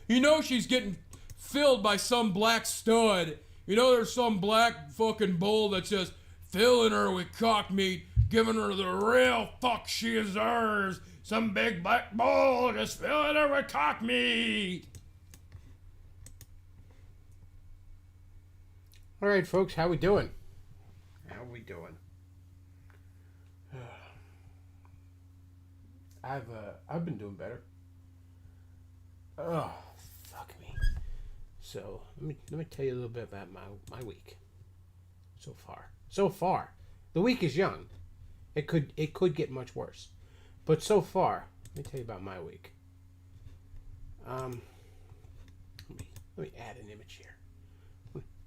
You know she's getting filled by some black stud. You know there's some black fucking bull that's just filling her with cock meat, giving her the real fuck she deserves. Some big black bull just filling her with cock meat. All right, folks, how we doing? How we doing? I've been doing better. Oh, fuck me. So let me tell you a little bit about my week. So far, the week is young. It could get much worse, but so far, let me tell you about my week. Let me add an image here.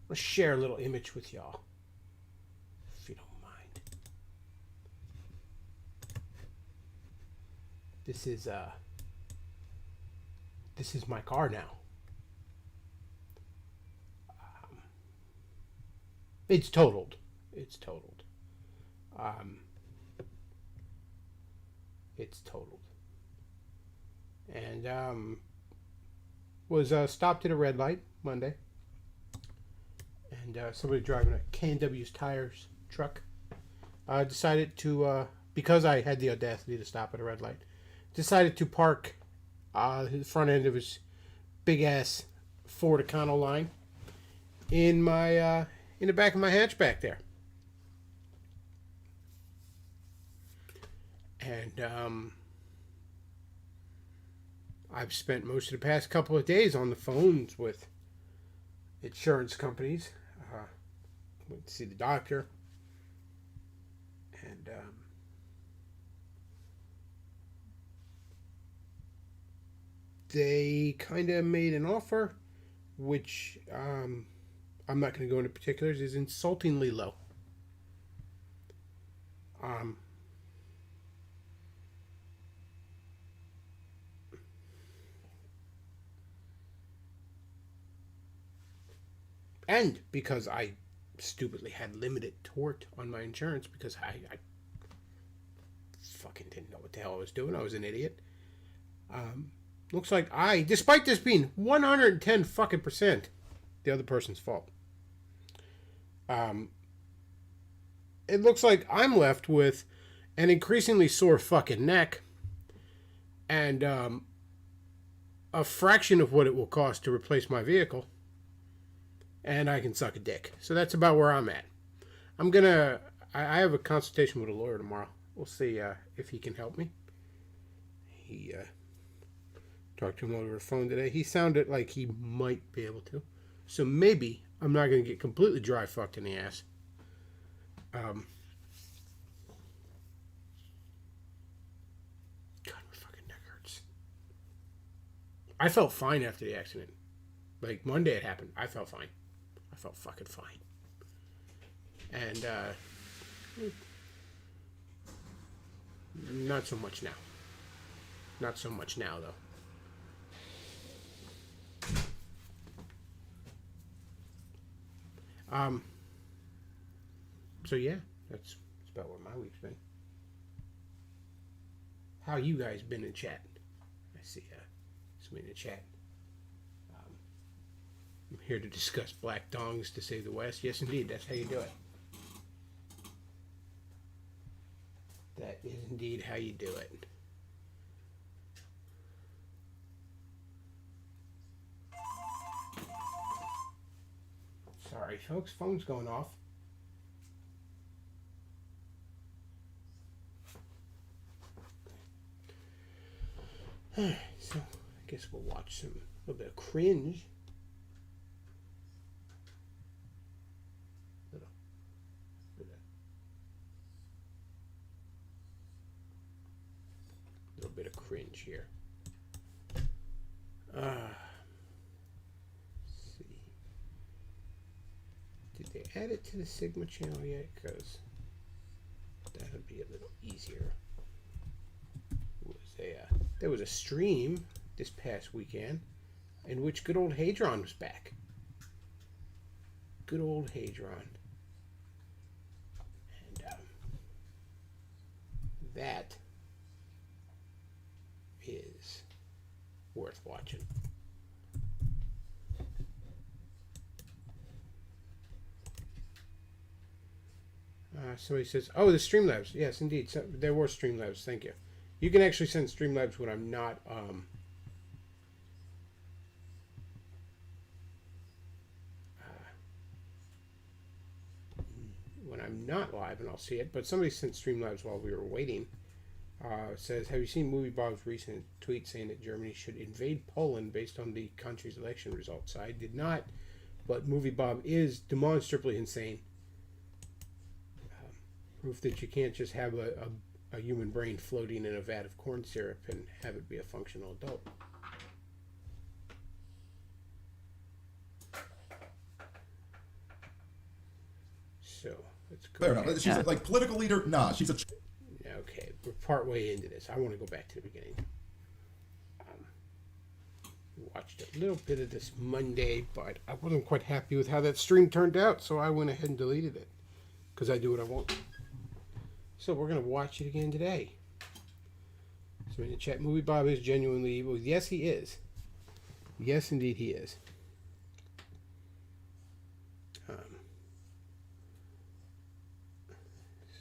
Let's share a little image with y'all, if you don't mind. This is my car now. It's totaled. It's totaled. And was stopped at a red light Monday. And somebody driving a K&W's Tires truck decided to, because I had the audacity to stop at a red light, decided to park the front end of his big ass Ford Econoline in my in the back of my hatchback there. And I've spent most of the past couple of days on the phones with insurance companies. Went to see the doctor, and they kind of made an offer, which I'm not going to go into particulars, is insultingly low. And because I stupidly had limited tort on my insurance because I fucking didn't know what the hell I was doing. I was an idiot. Looks like despite this being 110 fucking percent the other person's fault, it looks like I'm left with an increasingly sore fucking neck and a fraction of what it will cost to replace my vehicle. And I can suck a dick. So that's about where I'm at. I have a consultation with a lawyer tomorrow. We'll see if he can help me. He talked to him over the phone today. He sounded like he might be able to. So maybe I'm not going to get completely dry fucked in the ass. God, my fucking neck hurts. I felt fine after the accident. Like Monday it happened. I felt fine. I felt fucking fine. And not so much now. Not so much now, though. So yeah, that's about what my week's been. How you guys been in chat? I see somebody in the chat. I'm here to discuss black dongs to save the West. Yes, indeed, that's how you do it. That is indeed how you do it. Sorry, folks, phone's going off. Alright, so I guess we'll watch a little bit of cringe. Little bit of cringe here. Let's see. Did they add it to the Sigma channel yet? Because that would be a little easier. There was a stream this past weekend in which good old Hadron was back. Good old Hadron. And that is worth watching. Somebody says, oh, the Streamlabs. Yes, indeed. So, there were Streamlabs. Thank you. You can actually send Streamlabs when I'm not live, and I'll see it. But somebody sent Streamlabs while we were waiting. Says, have you seen Movie Bob's recent tweet saying that Germany should invade Poland based on the country's election results? I did not, but Movie Bob is demonstrably insane. Proof that you can't just have a human brain floating in a vat of corn syrup and have it be a functional adult. So, let's go. Fair enough. She's like political leader? Nah, she's a... Okay, we're partway into this. I want to go back to the beginning. Watched a little bit of this Monday, but I wasn't quite happy with how that stream turned out, so I went ahead and deleted it. Because I do what I want. So we're going to watch it again today. So in the chat, Movie Bob is genuinely evil. Yes, he is. Yes, indeed, he is.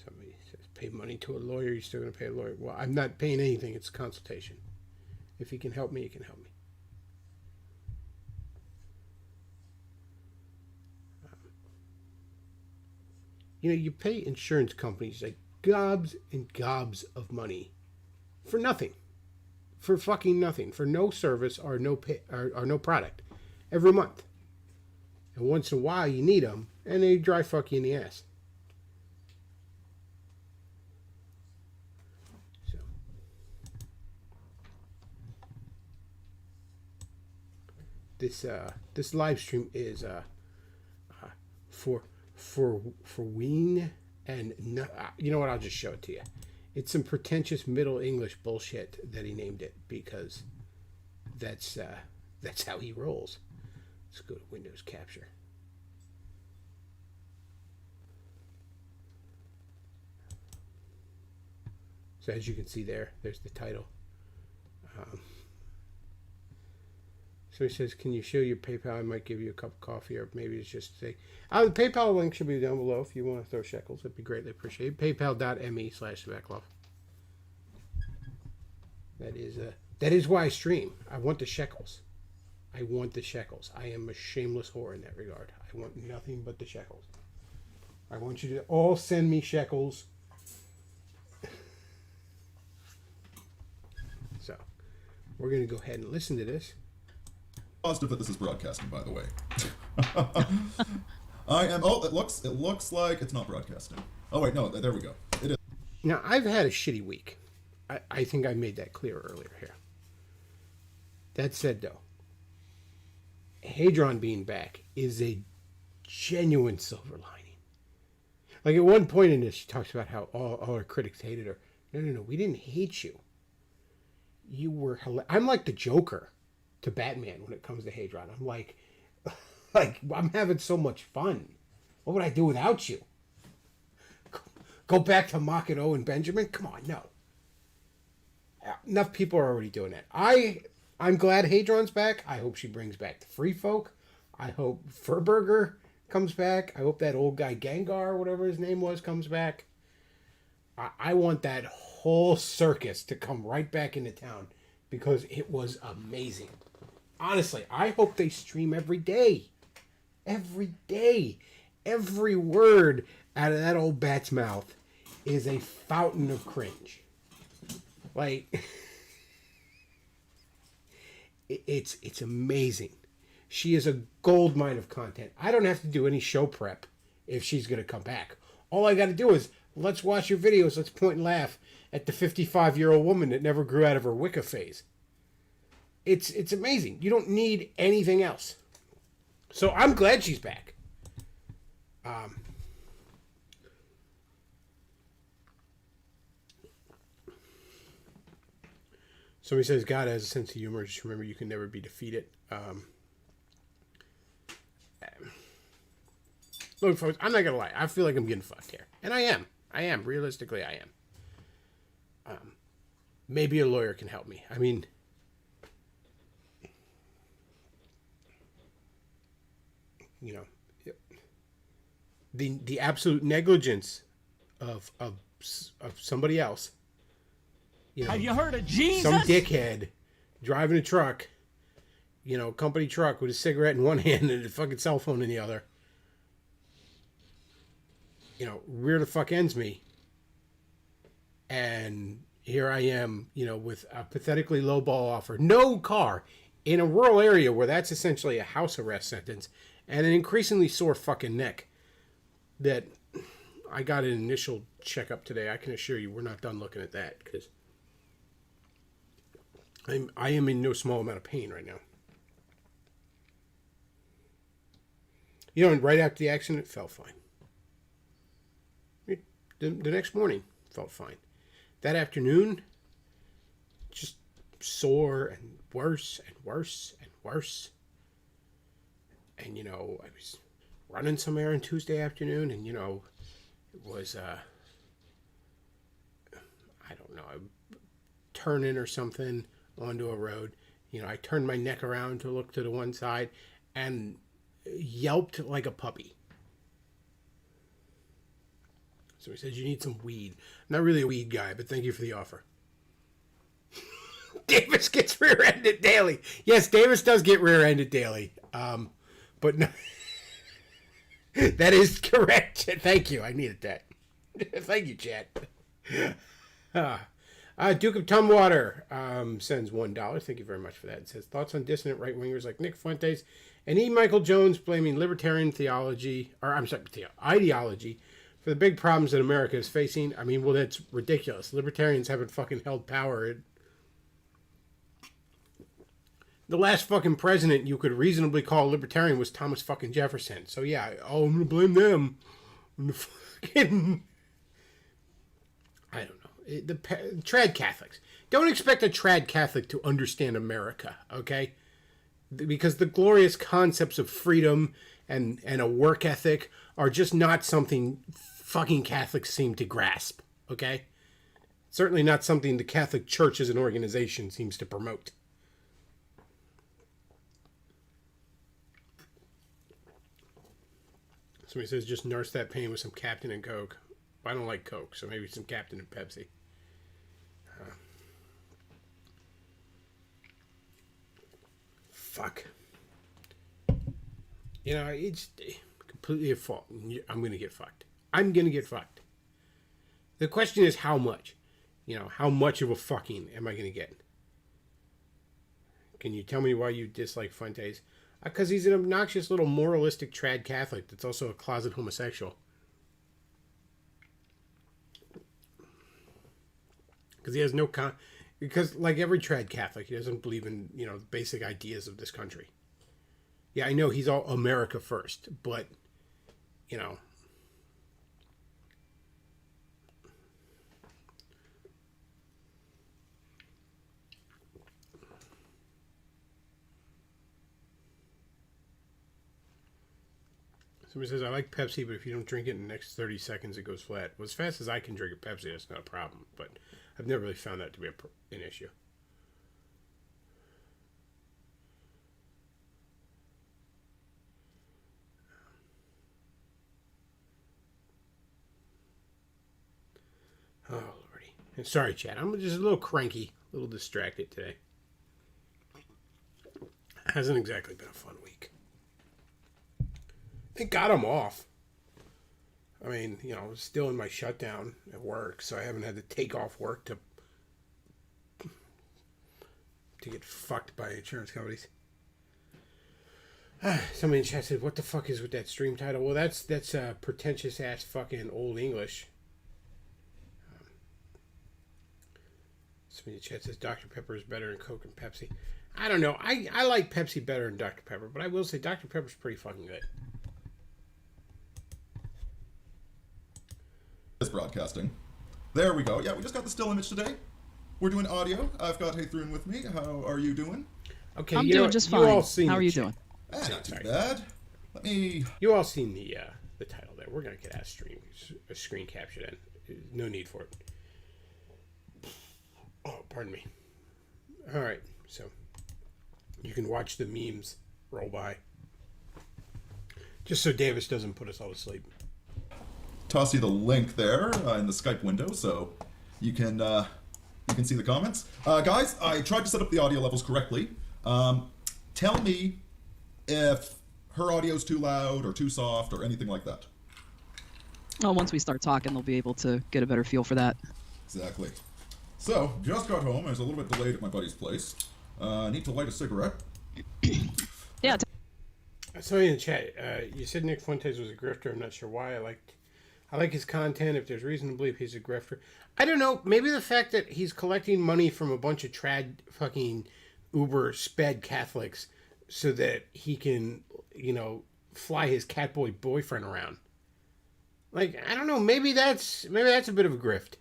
Somebody says, pay money to a lawyer. You're still going to pay a lawyer. Well, I'm not paying anything. It's a consultation. If he can help me, he can help me. You know, you pay insurance companies like gobs and gobs of money for nothing, for fucking nothing, for no service or no pay, or no product every month. And once in a while you need them, and they dry fuck you in the ass. So this live stream is for Ween, and no, you know what? I'll just show it to you. It's some pretentious Middle English bullshit that he named it because that's how he rolls. Let's go to Windows Capture. So as you can see there's the title. So he says, can you show your PayPal? I might give you a cup of coffee, or maybe it's just say, the PayPal link should be down below if you want to throw shekels. It'd be greatly appreciated. PayPal.me/Svekloff. That is why I stream. I want the shekels. I want the shekels. I am a shameless whore in that regard. I want nothing but the shekels. I want you to all send me shekels. So, we're going to go ahead and listen to this. Positive that this is broadcasting, by the way. I am. Oh, it looks like it's not broadcasting. Oh wait, no, there we go. It is. Now I've had a shitty week. I think I made that clear earlier here. That said, though, Hadron being back is a genuine silver lining. Like at one point in this, she talks about how all her critics hated her. No. We didn't hate you. You were I'm like the Joker to Batman when it comes to Hadron. I'm like I'm having so much fun. What would I do without you? Go back to mocking Owen Benjamin? Come on, no. Enough people are already doing that. I'm glad Hadron's back. I hope she brings back the Free Folk. I hope Furburger comes back. I hope that old guy Gengar, whatever his name was, comes back. I want that whole circus to come right back into town because it was amazing. Honestly, I hope they stream every day. Every day. Every word out of that old bat's mouth is a fountain of cringe. Like, it's amazing. She is a gold mine of content. I don't have to do any show prep if she's going to come back. All I got to do is, let's watch your videos, let's point and laugh at the 55-year-old woman that never grew out of her Wicca phase. It's amazing. You don't need anything else. So I'm glad she's back. Somebody says God has a sense of humor. Just remember, you can never be defeated. Look, folks, I'm not gonna lie. I feel like I'm getting fucked here, and I am. Realistically, I am. Maybe a lawyer can help me. I mean, you know, the absolute negligence of somebody else. You know, have you heard of Jesus? Some dickhead driving a truck, company truck with a cigarette in one hand and a fucking cell phone in the other. Rear the fuck ends me. And here I am, with a pathetically low ball offer. No car in a rural area where that's essentially a house arrest sentence and an increasingly sore fucking neck that I got an initial checkup today. I can assure you we're not done looking at that because I am in no small amount of pain right now. And right after the accident, it felt fine. The next morning, felt fine. That afternoon, just sore and worse and worse and worse. And, I was running somewhere on Tuesday afternoon and, it was, I don't know, turning or something onto a road. I turned my neck around to look to the one side and yelped like a puppy. So he says, you need some weed. I'm not really a weed guy, but thank you for the offer. Davis gets rear-ended daily. Yes, Davis does get rear-ended daily. But no, that is correct. Thank you. I needed that. Thank you, Chad. Duke of Tumwater sends $1. Thank you very much for that. It says, thoughts on dissonant right-wingers like Nick Fuentes and E. Michael Jones blaming libertarian ideology for the big problems that America is facing. I mean, well, that's ridiculous. Libertarians haven't fucking held power. The last fucking president you could reasonably call a libertarian was Thomas fucking Jefferson. So yeah, I'm gonna blame them. Fucking, I don't know. The trad Catholics. Don't expect a trad Catholic to understand America, okay? Because the glorious concepts of freedom and a work ethic are just not something fucking Catholics seem to grasp, okay? Certainly not something the Catholic Church as an organization seems to promote. Somebody says, just nurse that pain with some Captain and Coke. I don't like Coke, so maybe some Captain and Pepsi. Fuck. It's completely at fault. I'm going to get fucked. I'm going to get fucked. The question is how much? How much of a fucking am I going to get? Can you tell me why you dislike Fuentes? Because he's an obnoxious little moralistic trad Catholic that's also a closet homosexual. Because he has no because like every trad Catholic, he doesn't believe in, the basic ideas of this country. Yeah, I know he's all America first, but, Somebody says, I like Pepsi, but if you don't drink it in the next 30 seconds, it goes flat. Well, as fast as I can drink a Pepsi, that's not a problem. But I've never really found that to be an issue. Oh, Lordy. And sorry, Chad. I'm just a little cranky, a little distracted today. Hasn't exactly been a fun week. Thank God I'm off. I mean, you know, I was still in my shutdown at work, so I haven't had to take off work to get fucked by insurance companies. Somebody in chat said, what the fuck is with that stream title? Well, that's pretentious ass fucking old English. Somebody in chat says Dr. Pepper is better than Coke and Pepsi. I don't know. I like Pepsi better than Dr. Pepper, but I will say Dr. Pepper's pretty fucking good. Is broadcasting. There we go. Yeah, we just got the still image today. We're doing audio. I've got Haythroon with me. How are you doing? Okay, I'm doing just fine. How are you doing? Not too bad. Let me... You all seen the title there. We're going to get a screen capture then. No need for it. Oh, pardon me. All right, so you can watch the memes roll by. Just so Davis doesn't put us all to sleep. Toss you the link there in the Skype window so you can see the comments. Guys, I tried to set up the audio levels correctly. Tell me if her audio's too loud or too soft or anything like that. Well, once we start talking, they'll be able to get a better feel for that. Exactly. So, just got home. I was a little bit delayed at my buddy's place. Need to light a cigarette. Yeah. I saw you in the chat. You said Nick Fuentes was a grifter. I'm not sure why. I like his content. If there's reason to believe he's a grifter, I don't know. Maybe the fact that he's collecting money from a bunch of trad fucking uber sped Catholics so that he can, you know, fly his catboy boyfriend around. Like, I don't know. Maybe that's a bit of a grift.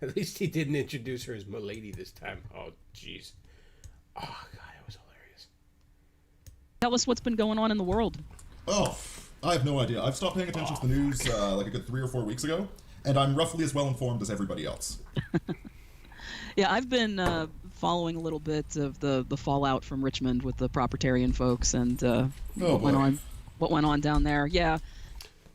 At least he didn't introduce her as Milady this time. Oh, jeez. Oh, God, that was hilarious. Tell us what's been going on in the world. Oh, I have no idea. I've stopped paying attention to the news like a good 3 or 4 weeks ago, and I'm roughly as well informed as everybody else. Yeah, I've been following a little bit of the fallout from Richmond with the Propertarian folks and what went on down there. Yeah.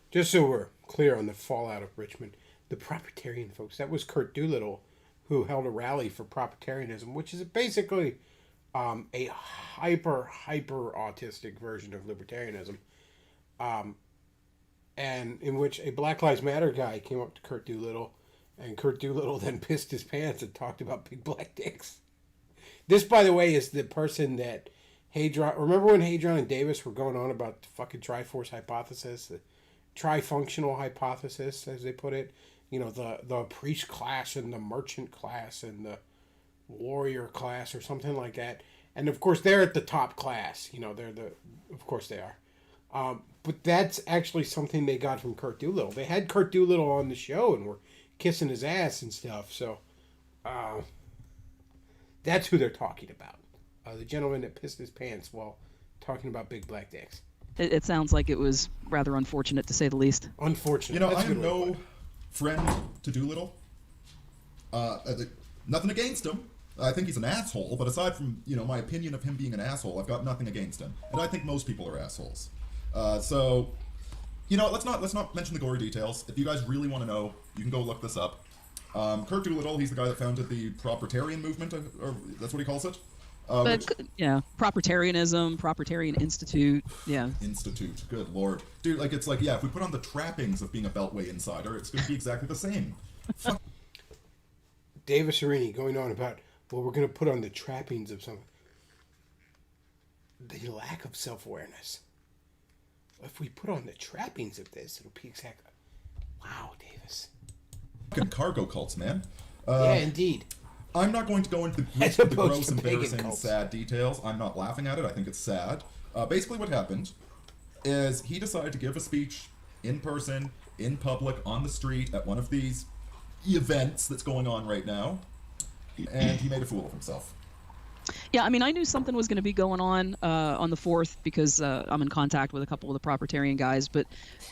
Just so we're clear on the fallout of Richmond, the Propertarian folks, that was Curt Doolittle, who held a rally for Propertarianism, which is basically a hyper autistic version of libertarianism, and in which a Black Lives Matter guy came up to Curt Doolittle, and Curt Doolittle then pissed his pants and talked about big black dicks. This, by the way, is the person that Hadron... Remember when Hadron and Davis were going on about the fucking Triforce hypothesis, the trifunctional hypothesis, as they put it? You know, the priest class and the merchant class and the warrior class or something like that. And of course, they're at the top class. You know, of course they are. But that's actually something they got from Curt Doolittle. They had Curt Doolittle on the show and were kissing his ass and stuff. So, that's who they're talking about. The gentleman that pissed his pants while talking about big black dicks. It sounds like it was rather unfortunate, to say the least. Unfortunate. You know, I am no friend to Doolittle. Nothing against him. I think he's an asshole, but aside from, you know, my opinion of him being an asshole, I've got nothing against him. And I think most people are assholes. So, you know, let's not mention the gory details. If you guys really want to know, you can go look this up. Curt Doolittle, he's the guy that founded the Propertarian movement, or that's what he calls it. Yeah, Propertarianism, Propertarian Institute, yeah. Institute, good lord. Dude, like, it's like, yeah, if we put on the trappings of being a Beltway insider, it's going to be exactly the same. Davis Arini going on about, well, we're going to put on the trappings of something. The lack of self-awareness. If we put on the trappings of this, it'll be exactly... Wow, Davis. Fucking cargo cults, man. Yeah, indeed. I'm not going to go into the gross, embarrassing, sad details. I'm not laughing at it. I think it's sad. Basically what happened is he decided to give a speech in person, in public, on the street, at one of these events that's going on right now. and he made a fool of himself. Yeah, I mean, I knew something was going to be going on the 4th because I'm in contact with a couple of the proprietarian guys. But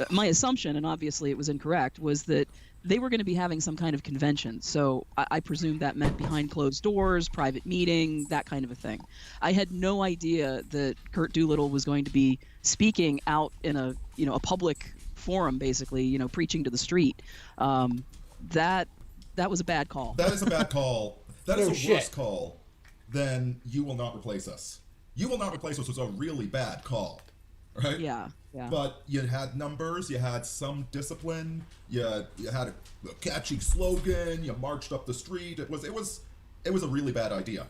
my assumption, and obviously it was incorrect, was that they were going to be having some kind of convention. So I presumed that meant behind closed doors, private meeting, that kind of a thing. I had no idea that Curt Doolittle was going to be speaking out in a public forum, basically, preaching to the street. That was a bad call. That is a bad call. That is a worse call than "you will not replace us." "You will not replace us" was a really bad call, right? Yeah. But you had numbers, you had some discipline, you had a catchy slogan, you marched up the street. It was a really bad idea.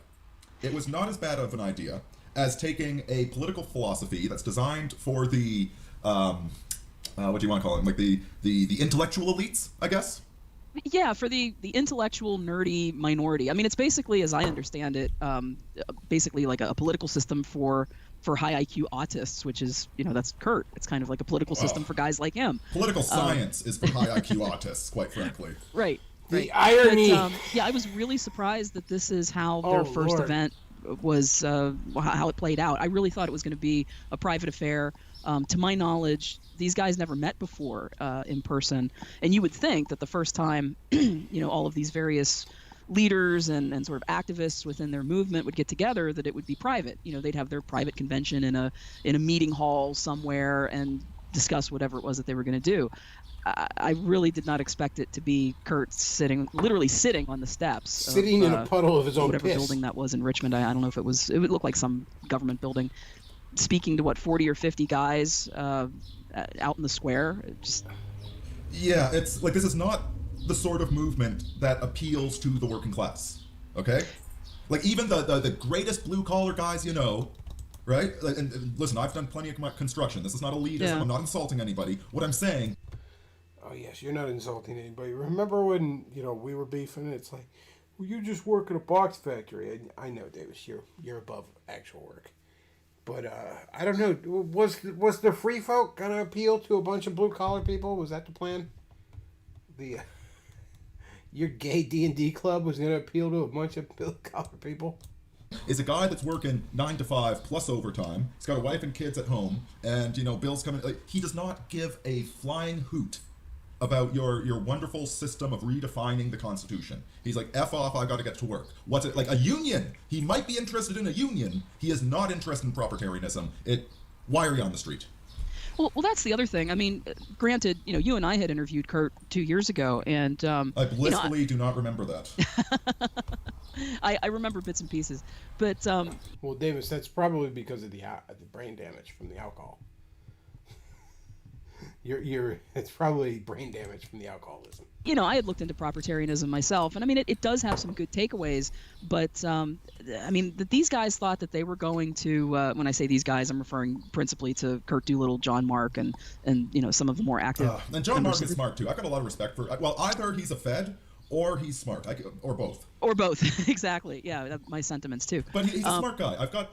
It was not as bad of an idea as taking a political philosophy that's designed for the what do you want to call it? Like the intellectual elites, I guess. Yeah, for the intellectual, nerdy minority. I mean, it's basically, as I understand it, basically like a political system for high IQ autists, which is, that's Curt. It's kind of like a political system for guys like him. Political science is for high IQ autists, quite frankly. Right. The irony. But, yeah, I was really surprised that this is how their first event was, how it played out. I really thought it was going to be a private affair. To my knowledge, these guys never met before in person. And you would think that the first time, all of these various leaders and sort of activists within their movement would get together, that it would be private. They'd have their private convention in a meeting hall somewhere and discuss whatever it was that they were going to do. I really did not expect it to be Curt literally sitting on the steps. Sitting in a puddle of his own whatever piss. building that was in Richmond. I don't know if it would look like some government building. Speaking to 40 or 50 guys out in the square. Yeah, it's like, this is not the sort of movement that appeals to the working class. Okay? Like, even the greatest blue collar guys right? And listen, I've done plenty of construction. This is not elitism. Yeah. I'm not insulting anybody. What I'm saying. Oh yes, you're not insulting anybody. Remember when we were beefing? It's like, well, you just work in a box factory. I know, Davis, you're above actual work. But I don't know. Was the free folk gonna appeal to a bunch of blue collar people? Was that the plan? Your gay D&D club was gonna appeal to a bunch of blue collar people? Is a guy that's working 9 to 5 plus overtime. He's got a wife and kids at home, and bills coming. Like, he does not give a flying hoot about your wonderful system of redefining the Constitution. He's like, F off, I gotta get to work. What's it like? A union? He might be interested in a union. He is not interested in proprietarianism. Why are you on the street? Well, that's the other thing. I mean, granted, you and I had interviewed Curt 2 years ago, and I blissfully do not remember that. I remember bits and pieces, but well, Davis, that's probably because of the brain damage from the alcohol. It's probably brain damage from the alcoholism. I had looked into proprietarianism myself, and I mean, it does have some good takeaways, but I mean, these guys thought that they were going to, when I say these guys, I'm referring principally to Curt Doolittle, John Mark, and some of the more active. And John Mark is smart too. I've got a lot of respect for. Well, either he's a Fed or he's smart, or both. Or both, exactly. Yeah, my sentiments too. But he's a smart guy. I've got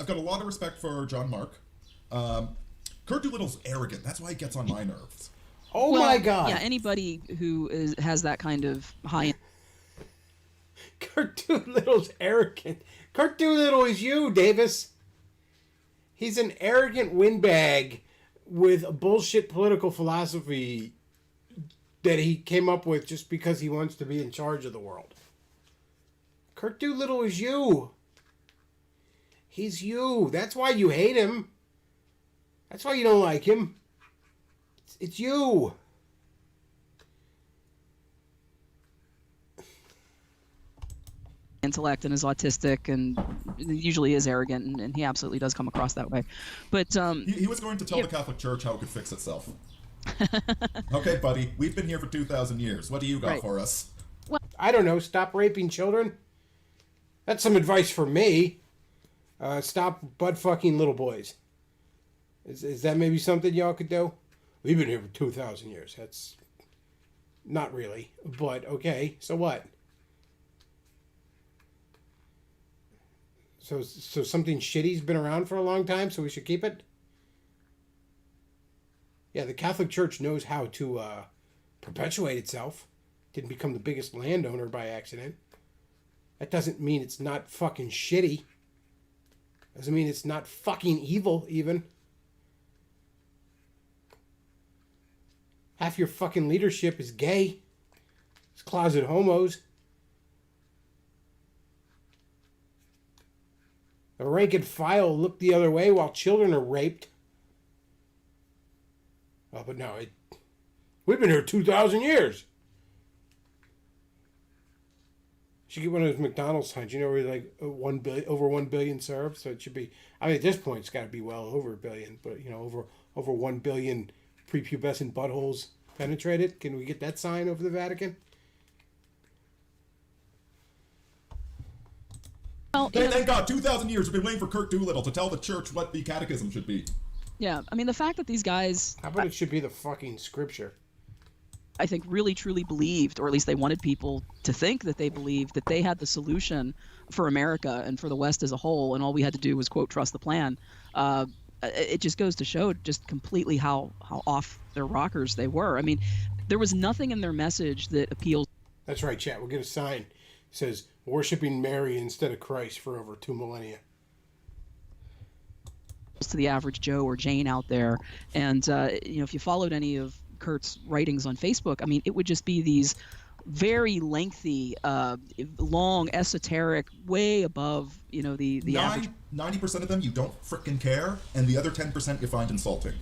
a lot of respect for John Mark. Curt Doolittle's arrogant. That's why he gets on my nerves. Oh my God! Yeah, anybody who has that kind of high. Curt Doolittle's arrogant. Curt Doolittle is you, Davis. He's an arrogant windbag with a bullshit political philosophy that he came up with just because he wants to be in charge of the world. Curt Doolittle is you. He's you. That's why you hate him. That's why you don't like him. It's you. Intellect and is autistic and usually is arrogant, and he absolutely does come across that way. But he was going to tell the Catholic Church how it could fix itself. Okay, buddy, we've been here for 2,000 years. What do you got for us? Well, I don't know. Stop raping children. That's some advice for me. Stop butt fucking little boys. Is that maybe something y'all could do? We've been here for 2,000 years. That's not really, but okay. So what? So something shitty's been around for a long time, so we should keep it? Yeah, the Catholic Church knows how to perpetuate itself. Didn't become the biggest landowner by accident. That doesn't mean it's not fucking shitty. Doesn't mean it's not fucking evil, even. Half your fucking leadership is gay. It's closet homos. The rank and file look the other way while children are raped. Oh, but no, we've been here 2,000 years. Should get one of those McDonald's signs, you know, where like over 1 billion served. So it should be. I mean, at this point, it's got to be well over a billion. But you know, over 1 billion prepubescent buttholes penetrated. Can we get that sign over the Vatican? Well, Thank God, 2,000 years we've been waiting for Curt Doolittle to tell the church what the catechism should be. yeah, I mean, the fact that these guys, How about it should be the fucking scripture? I think, really truly believed, or at least they wanted people to think that they believed that they had the solution for America and for the West as a whole, and all we had to do was, quote, trust the plan. It just goes to show just completely how off their rockers they were. I mean, there was nothing in their message that appeals. That's right, chat. We'll get a sign. It says, worshiping Mary instead of Christ for over 2 millennia. To the average Joe or Jane out there. And, you know, if you followed any of Curt's writings on Facebook, I mean, it would just be these very lengthy, long, esoteric, way above, you know, the average. 90% of them you don't frickin' care, and the other 10% you find insulting.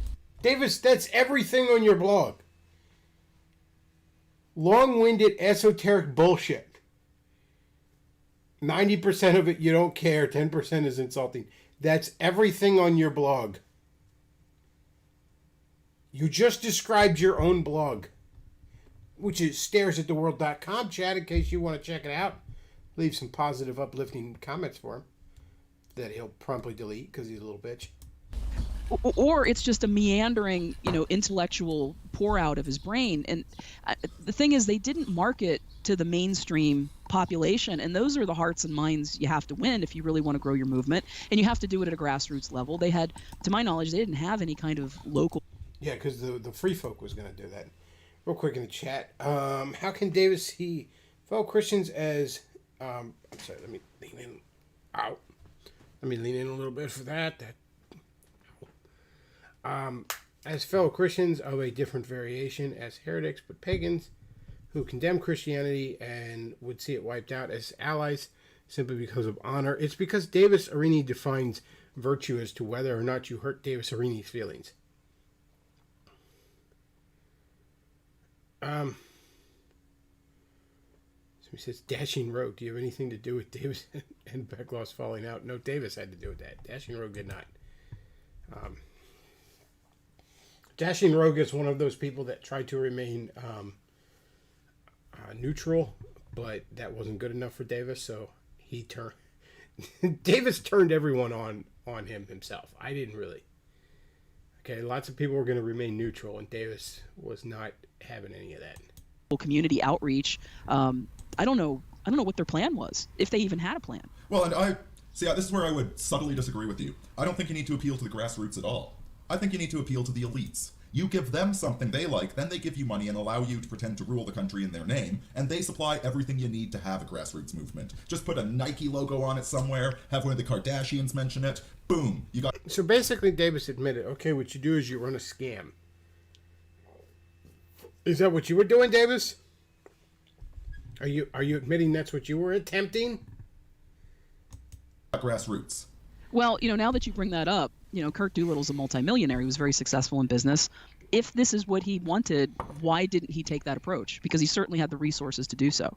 Davis, that's everything on your blog. Long-winded, esoteric bullshit. 90% of it you don't care, 10% is insulting. That's everything on your blog. You just described your own blog, which is staresattheworld.com, chat, in case you want to check it out. Leave some positive, uplifting comments for him that he'll promptly delete because he's a little bitch. Or it's just a meandering, you know, intellectual pour out of his brain. And the thing is, they didn't market to the mainstream population, and those are the hearts and minds you have to win if you really want to grow your movement, and you have to do it at a grassroots level. They had, to my knowledge, they didn't have any kind of local. Yeah, because the free folk was going to do that. Real quick in the chat, how can Davis see fellow Christians as? I'm sorry. Let me lean in. Out. Let me lean in a little bit for that. As fellow Christians of a different variation, as heretics but pagans, who condemn Christianity and would see it wiped out, as allies simply because of honor. It's because Davis Arini defines virtue as to whether or not you hurt Davis Arini's feelings. So he says, Dashing Rogue, do you have anything to do with Davis and Becklaw's falling out? No, Davis had to do with that. Dashing Rogue did not. Dashing Rogue is one of those people that tried to remain neutral, but that wasn't good enough for Davis, so he turned. Davis turned everyone on him himself. I didn't really. Okay, lots of people were going to remain neutral, and Davis was not having any of that. Community outreach. I don't know what their plan was, if they even had a plan. Well, and this is where I would subtly disagree with you. I don't think you need to appeal to the grassroots at all. I think you need to appeal to the elites. You give them something they like, then they give you money and allow you to pretend to rule the country in their name, and they supply everything you need to have a grassroots movement. Just put a Nike logo on it somewhere, have one of the Kardashians mention it, boom, you got... So basically, Davis admitted, okay, what you do is you run a scam. Is that what you were doing, Davis? Are you admitting that's what you were attempting? Grassroots. Well, you know, now that you bring that up, you know, Curt Doolittle's a multimillionaire. He was very successful in business. If this is what he wanted, why didn't he take that approach? Because he certainly had the resources to do so.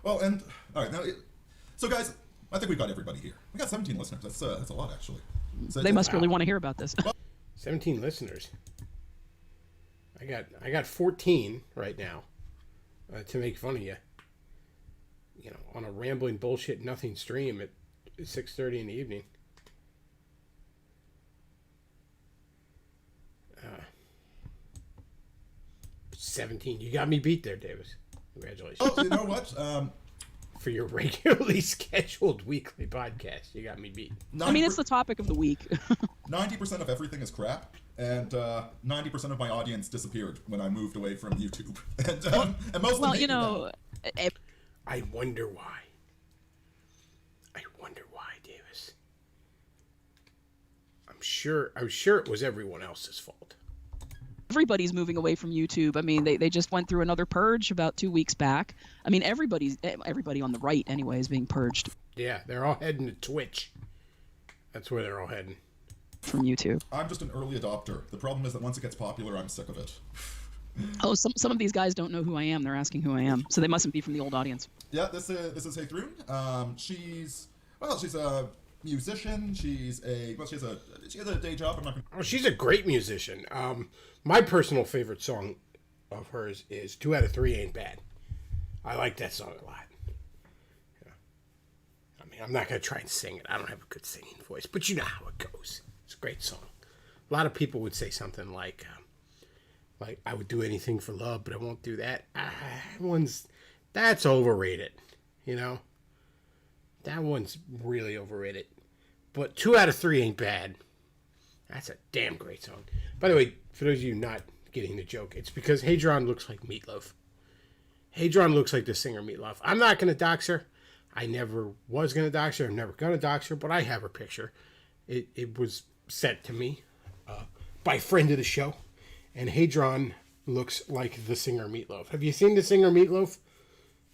Well, and all right, now, so guys, I think we've got everybody here. We got 17 listeners. That's a lot, actually. So they must really want to hear about this. 17 listeners. I got 14 right now to make fun of you. You know, on a rambling bullshit nothing stream at 6:30 in the evening. 17. You got me beat there, Davis. Congratulations. Oh, you know what? For your regularly scheduled weekly podcast, you got me beat. I mean, it's the topic of the week. 90% of everything is crap, and 90% of my audience disappeared when I moved away from YouTube. And most of them well, you know, I wonder why. sure it was everyone else's fault. Everybody's moving away from YouTube. I mean, they just went through another purge about 2 weeks back. I mean, everybody on the right anyway is being purged. Yeah, they're all heading to Twitch. That's where they're all heading. From YouTube. I'm just an early adopter. The problem is that once it gets popular, I'm sick of it. Oh, some of these guys don't know who I am. They're asking who I am, so they mustn't be from the old audience. Yeah, this is Hey Thrune. She's a musician. She has a day job. I'm not gonna... Oh, she's a great musician. My personal favorite song of hers is 2 Out of 3 Ain't Bad. I like that song a lot. Yeah. I mean, I'm not going to try and sing it. I don't have a good singing voice, but you know how it goes. It's a great song. A lot of people would say something like I would do anything for love, but I won't do that. That's overrated, you know? That one's really overrated. But 2 Out of 3 Ain't Bad. That's a damn great song. By the way, for those of you not getting the joke, it's because Hadron looks like Meatloaf. Hadron looks like the singer Meatloaf. I'm not going to dox her. I never was going to dox her. I'm never going to dox her, but I have her picture. It was sent to me by a friend of the show. And Hadron looks like the singer Meatloaf. Have you seen the singer Meatloaf?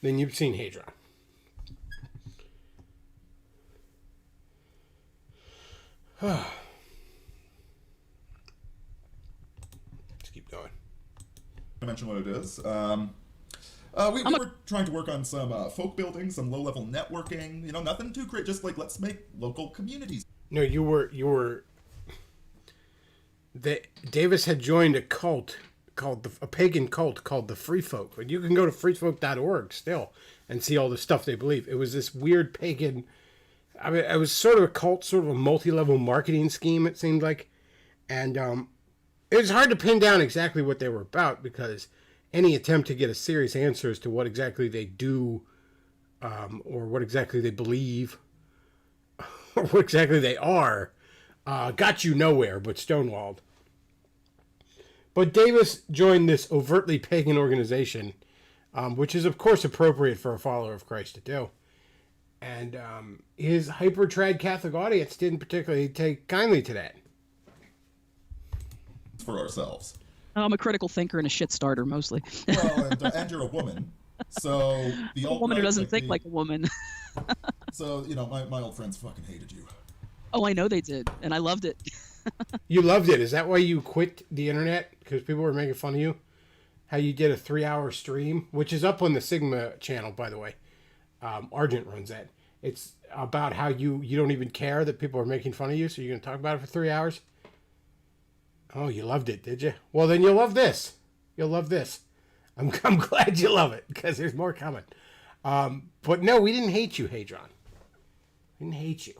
Then you've seen Hadron. Let's keep going. I mention what it is. We were trying to work on some folk building, some low-level networking. You know, nothing too great. Just like let's make local communities. No, you were. Davis had joined a cult a pagan cult called the Free Folk. And you can go to freefolk.org still and see all the stuff they believe. It was this weird pagan. I mean, it was sort of a cult, sort of a multi-level marketing scheme, it seemed like. And it was hard to pin down exactly what they were about because any attempt to get a serious answer as to what exactly they do or what exactly they believe or what exactly they are got you nowhere but stonewalled. But Davis joined this overtly pagan organization, which is, of course, appropriate for a follower of Christ to do. And his hyper-trad Catholic audience didn't particularly take kindly to that. For ourselves. I'm a critical thinker and a shit starter, mostly. Well, and you're a woman. So the a woman who doesn't think like a woman. So, you know, my old friends fucking hated you. Oh, I know they did, and I loved it. You loved it. Is that why you quit the internet? Because people were making fun of you? How you did a 3-hour stream, which is up on the Sigma channel, by the way. Argent runs that. It's about how you don't even care that people are making fun of you, so you're going to talk about it for 3 hours? Oh, you loved it, did you? Well, then you'll love this. You'll love this. I'm glad you love it, because there's more coming. But no, we didn't hate you, Hadron. We didn't hate you.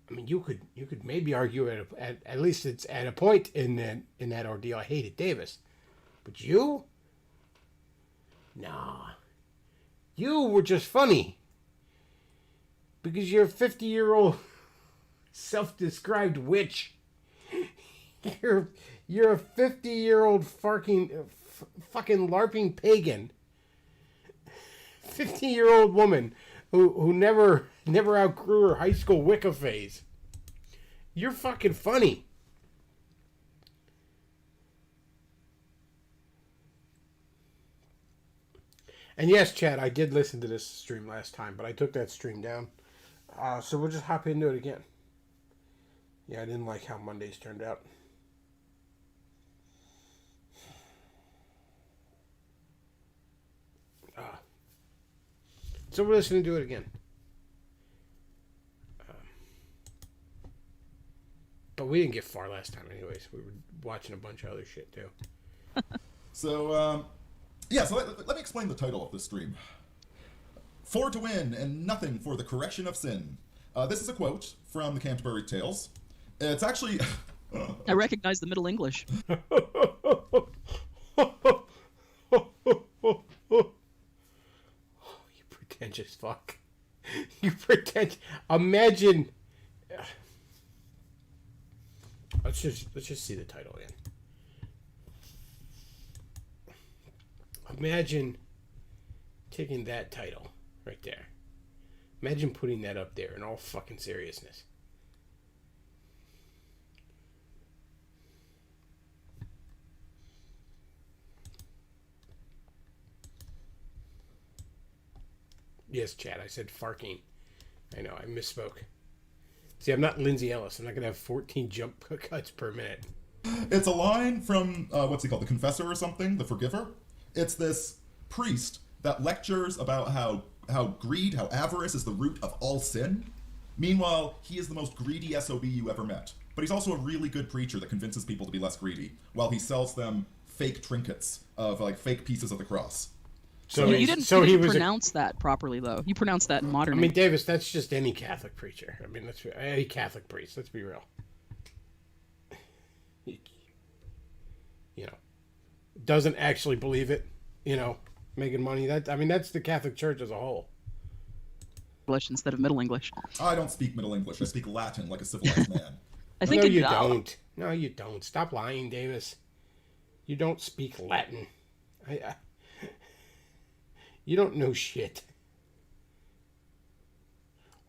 I mean, you could maybe argue at least it's at a point in that ordeal. I hated Davis, but you, nah, you were just funny because you're a 50-year-old self-described witch. You're a 50-year-old fucking LARPing pagan. 50-year-old woman who never outgrew her high school Wicca phase. You're fucking funny. And yes, Chad, I did listen to this stream last time, but I took that stream down. So we'll just hop into it again. Yeah, I didn't like how Mondays turned out. So we're listening to it again. But we didn't get far last time anyways. We were watching a bunch of other shit too. So, so let me explain the title of this stream. For to win and nothing for the correction of sin. This is a quote from the Canterbury Tales. It's actually... I recognize the Middle English. Pretentious fuck. You pretend. Imagine. Let's just see the title again. Imagine taking that title right there, Imagine putting that up there in all fucking seriousness. Yes, Chad, I said farking. I know, I misspoke. See, I'm not Lindsay Ellis. I'm not going to have 14 jump cuts per minute. It's a line from, what's he called, The Confessor or something? The Forgiver? It's this priest that lectures about how greed, how avarice is the root of all sin. Meanwhile, he is the most greedy SOB you ever met. But he's also a really good preacher that convinces people to be less greedy, while he sells them fake trinkets of, like, fake pieces of the cross. So you didn't pronounce that properly, though. You pronounced that in modern. I mean, Davis, that's just any Catholic preacher. I mean, that's any Catholic priest. Let's be real. You know, doesn't actually believe it. You know, making money. That's the Catholic Church as a whole. English instead of Middle English. I don't speak Middle English. I speak Latin like a civilized man. I think you don't. No, you don't. Stop lying, Davis. You don't speak Latin. You don't know shit.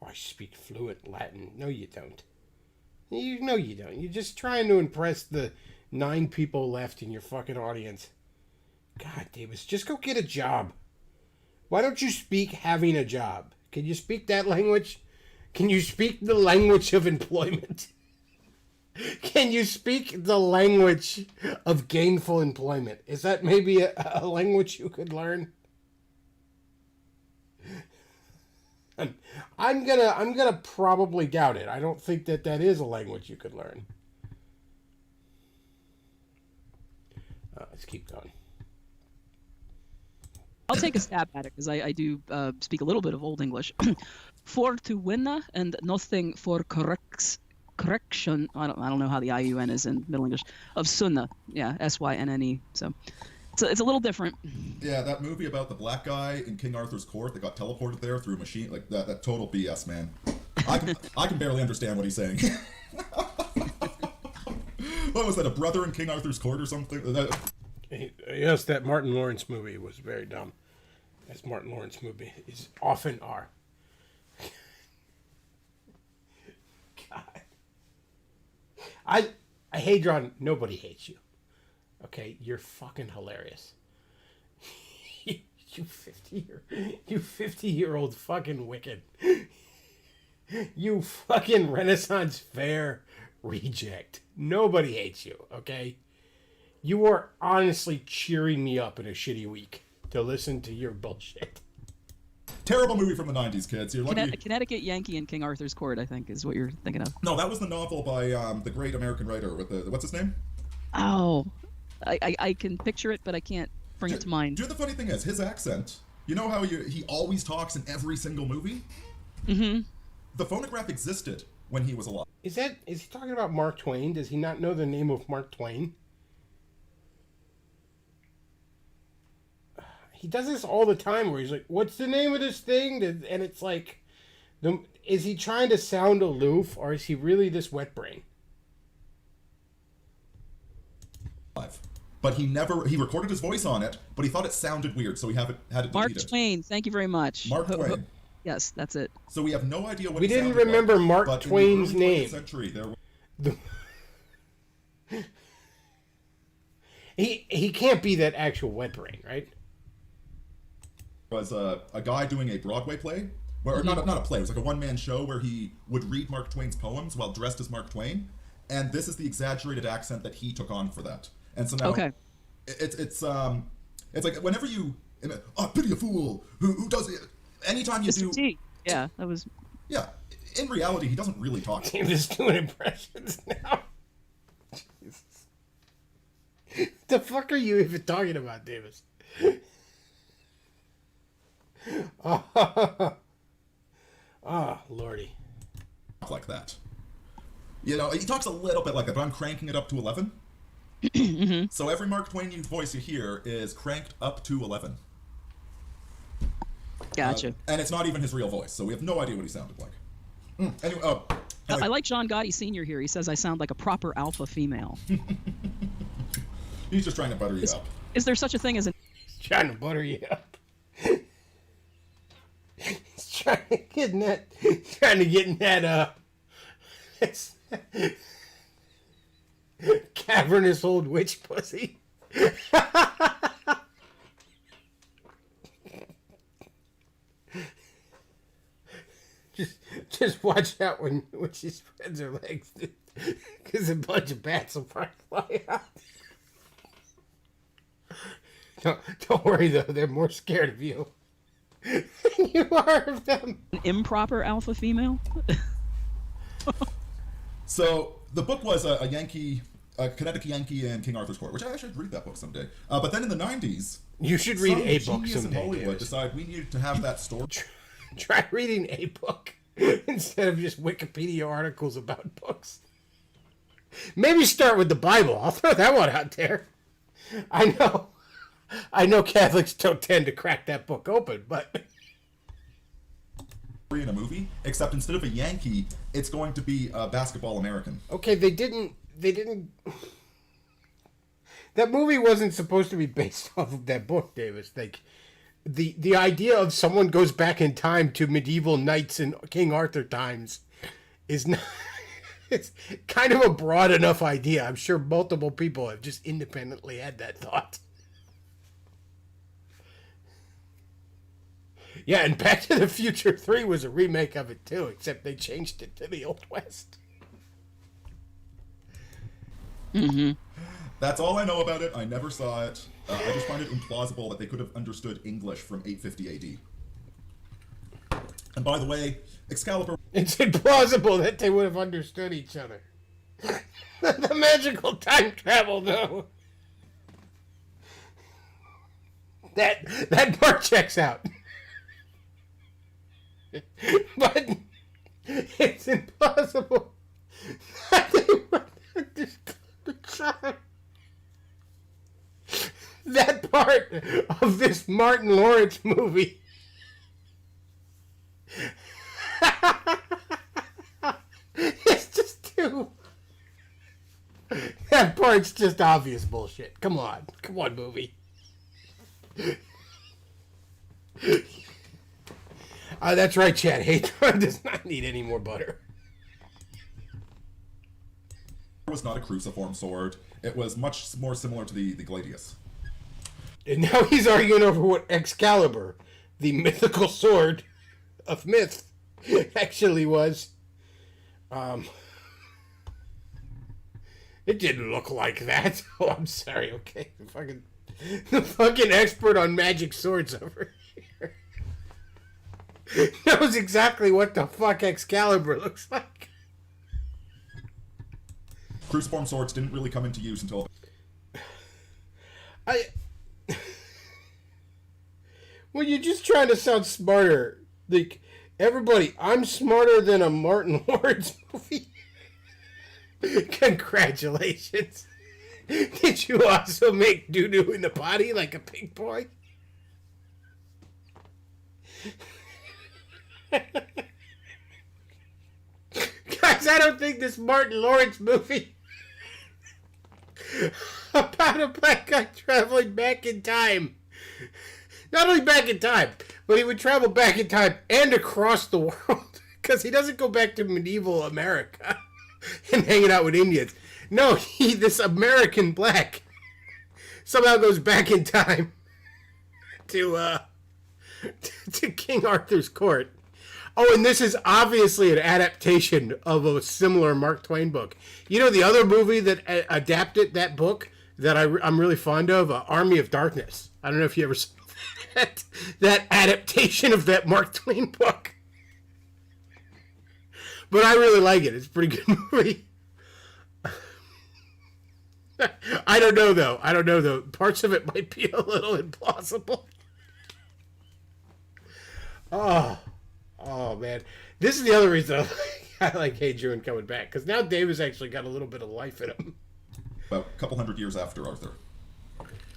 Oh, I speak fluent Latin. No, you don't. No, you don't. You're just trying to impress the 9 people left in your fucking audience. God, Davis, just go get a job. Why don't you speak having a job? Can you speak that language? Can you speak the language of employment? Can you speak the language of gainful employment? Is that maybe a language you could learn? I'm gonna probably doubt it. I don't think that is a language you could learn. Let's keep going. I'll take a stab at it because I do speak a little bit of Old English. For to win and nothing for correction. I don't know how the IUN is in Middle English of Sunna. Yeah, SYNNE. So it's a little different. Yeah, that movie about the black guy in King Arthur's court that got teleported there through a machine, like that total BS, man. I can barely understand what he's saying. What was that, a brother in King Arthur's court or something? Yes, that Martin Lawrence movie was very dumb. As Martin Lawrence movies often are. God. I hate John. Nobody hates you. Okay, you're fucking hilarious. You 50-year-old fucking wicked. You fucking Renaissance fair reject. Nobody hates you, okay? You are honestly cheering me up in a shitty week to listen to your bullshit. Terrible movie from the 90s, kids. You're lucky. Connecticut Yankee in King Arthur's Court, I think, is what you're thinking of. No, that was the novel by the great American writer with what's his name? Oh, I can picture it, but I can't bring it to mind. Do you know the funny thing is, his accent, you know how he always talks in every single movie? Mm-hmm. The phonograph existed when he was alive. Is he talking about Mark Twain? Does he not know the name of Mark Twain? He does this all the time where he's like, what's the name of this thing? And it's like, is he trying to sound aloof or is he really this wet brain? But he recorded his voice on it, but he thought it sounded weird, so he had it deleted. Mark Twain, thank you very much. Mark Twain. Yes, that's it. So we have no idea what we didn't remember like, Mark Twain's name. Century, He can't be that actual wet brain, right? Was a guy doing a Broadway play, or not a play. It was like a one-man show where he would read Mark Twain's poems while dressed as Mark Twain, and this is the exaggerated accent that he took on for that. And so now, it's like whenever you pity a fool who does it. Anytime you Mr. do, T. Yeah, that was. Yeah, in reality, he doesn't really talk. I'm just doing impressions now. Jesus. The fuck are you even talking about, Davis? Lordy. Like that. You know, he talks a little bit like that, but I'm cranking it up to 11. Mm-hmm. So every Mark Twain voice you hear is cranked up to 11. Gotcha. And it's not even his real voice, so we have no idea what he sounded like. Anyway, I like John Gotti Sr. here. He says I sound like a proper alpha female. He's just trying to butter you up. Is there such a thing as He's trying to butter you up. He's trying to get in that cavernous old witch pussy. Just watch out when she spreads her legs, because a bunch of bats will probably fly out. Don't worry though, they're more scared of you than you are of them. An improper alpha female. So the book was a Connecticut Yankee in King Arthur's Court, which I should read that book someday. But then in the 90s, You should read a book genius in someday. Hollywood Davis. decided we needed to have that story. Try reading a book instead of just Wikipedia articles about books. Maybe start with the Bible. I'll throw that one out there. I know Catholics don't tend to crack that book open, but In a movie, except instead of a Yankee, it's going to be a basketball American. okay, they didn't. That movie wasn't supposed to be based off of that book, Davis. Like, the idea of someone goes back in time to medieval knights in King Arthur times is not. It's kind of a broad enough idea. I'm sure multiple people have just independently had that thought. Yeah, and Back to the Future 3 was a remake of it too, except they changed it to the Old West. Mm-hmm. That's all I know about it. I never saw it. I just find it implausible that they could have understood English from 850 AD. And by the way, Excalibur... It's implausible that they would have understood each other. The magical time travel, though. That part checks out. But it's impossible that they would understand each other. That part of this Martin Lawrence movie. It's just too. That part's just obvious bullshit. Come on, movie. That's right, Chad. Hadron does not need any more butter. It was not a cruciform sword. It was much more similar to the gladius. And now he's arguing over what Excalibur, the mythical sword of myth, actually was. It didn't look like that. Oh, I'm sorry. Okay, the fucking expert on magic swords over here knows exactly what the fuck Excalibur looks like. Cruciform swords didn't really come into use until... Well, you're just trying to sound smarter. Like, everybody, I'm smarter than a Martin Lawrence movie. Congratulations. Did you also make doo-doo in the potty like a pig boy? Guys, I don't think this Martin Lawrence movie about a black guy traveling back in time. Not only back in time, but he would travel back in time and across the world. Because he doesn't go back to medieval America and hanging out with Indians. No, this American black, somehow goes back in time to King Arthur's court. Oh, and this is obviously an adaptation of a similar Mark Twain book. You know the other movie that adapted that book that I'm really fond of? Army of Darkness. I don't know if you ever saw that adaptation of that Mark Twain book. But I really like it. It's a pretty good movie. I don't know, though. Parts of it might be a little implausible. Oh, man. This is the other reason I like Hey June coming back. Because now Davis actually got a little bit of life in him. About a couple hundred years after Arthur.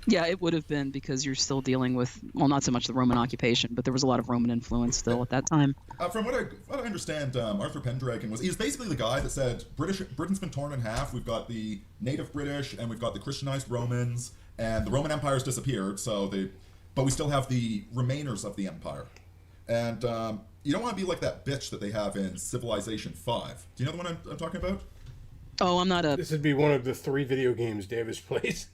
Yeah, it would have been because you're still dealing with, well, not so much the Roman occupation, but there was a lot of Roman influence still at that time. From what I understand, Arthur Pendragon was basically the guy that said Britain's been torn in half. We've got the native British and we've got the Christianized Romans, and the Roman Empire's disappeared. But we still have the remainers of the empire. And you don't want to be like that bitch that they have in Civilization 5. Do you know the one I'm talking about? Oh, I'm not a This would be one of the 3 video games Davis plays.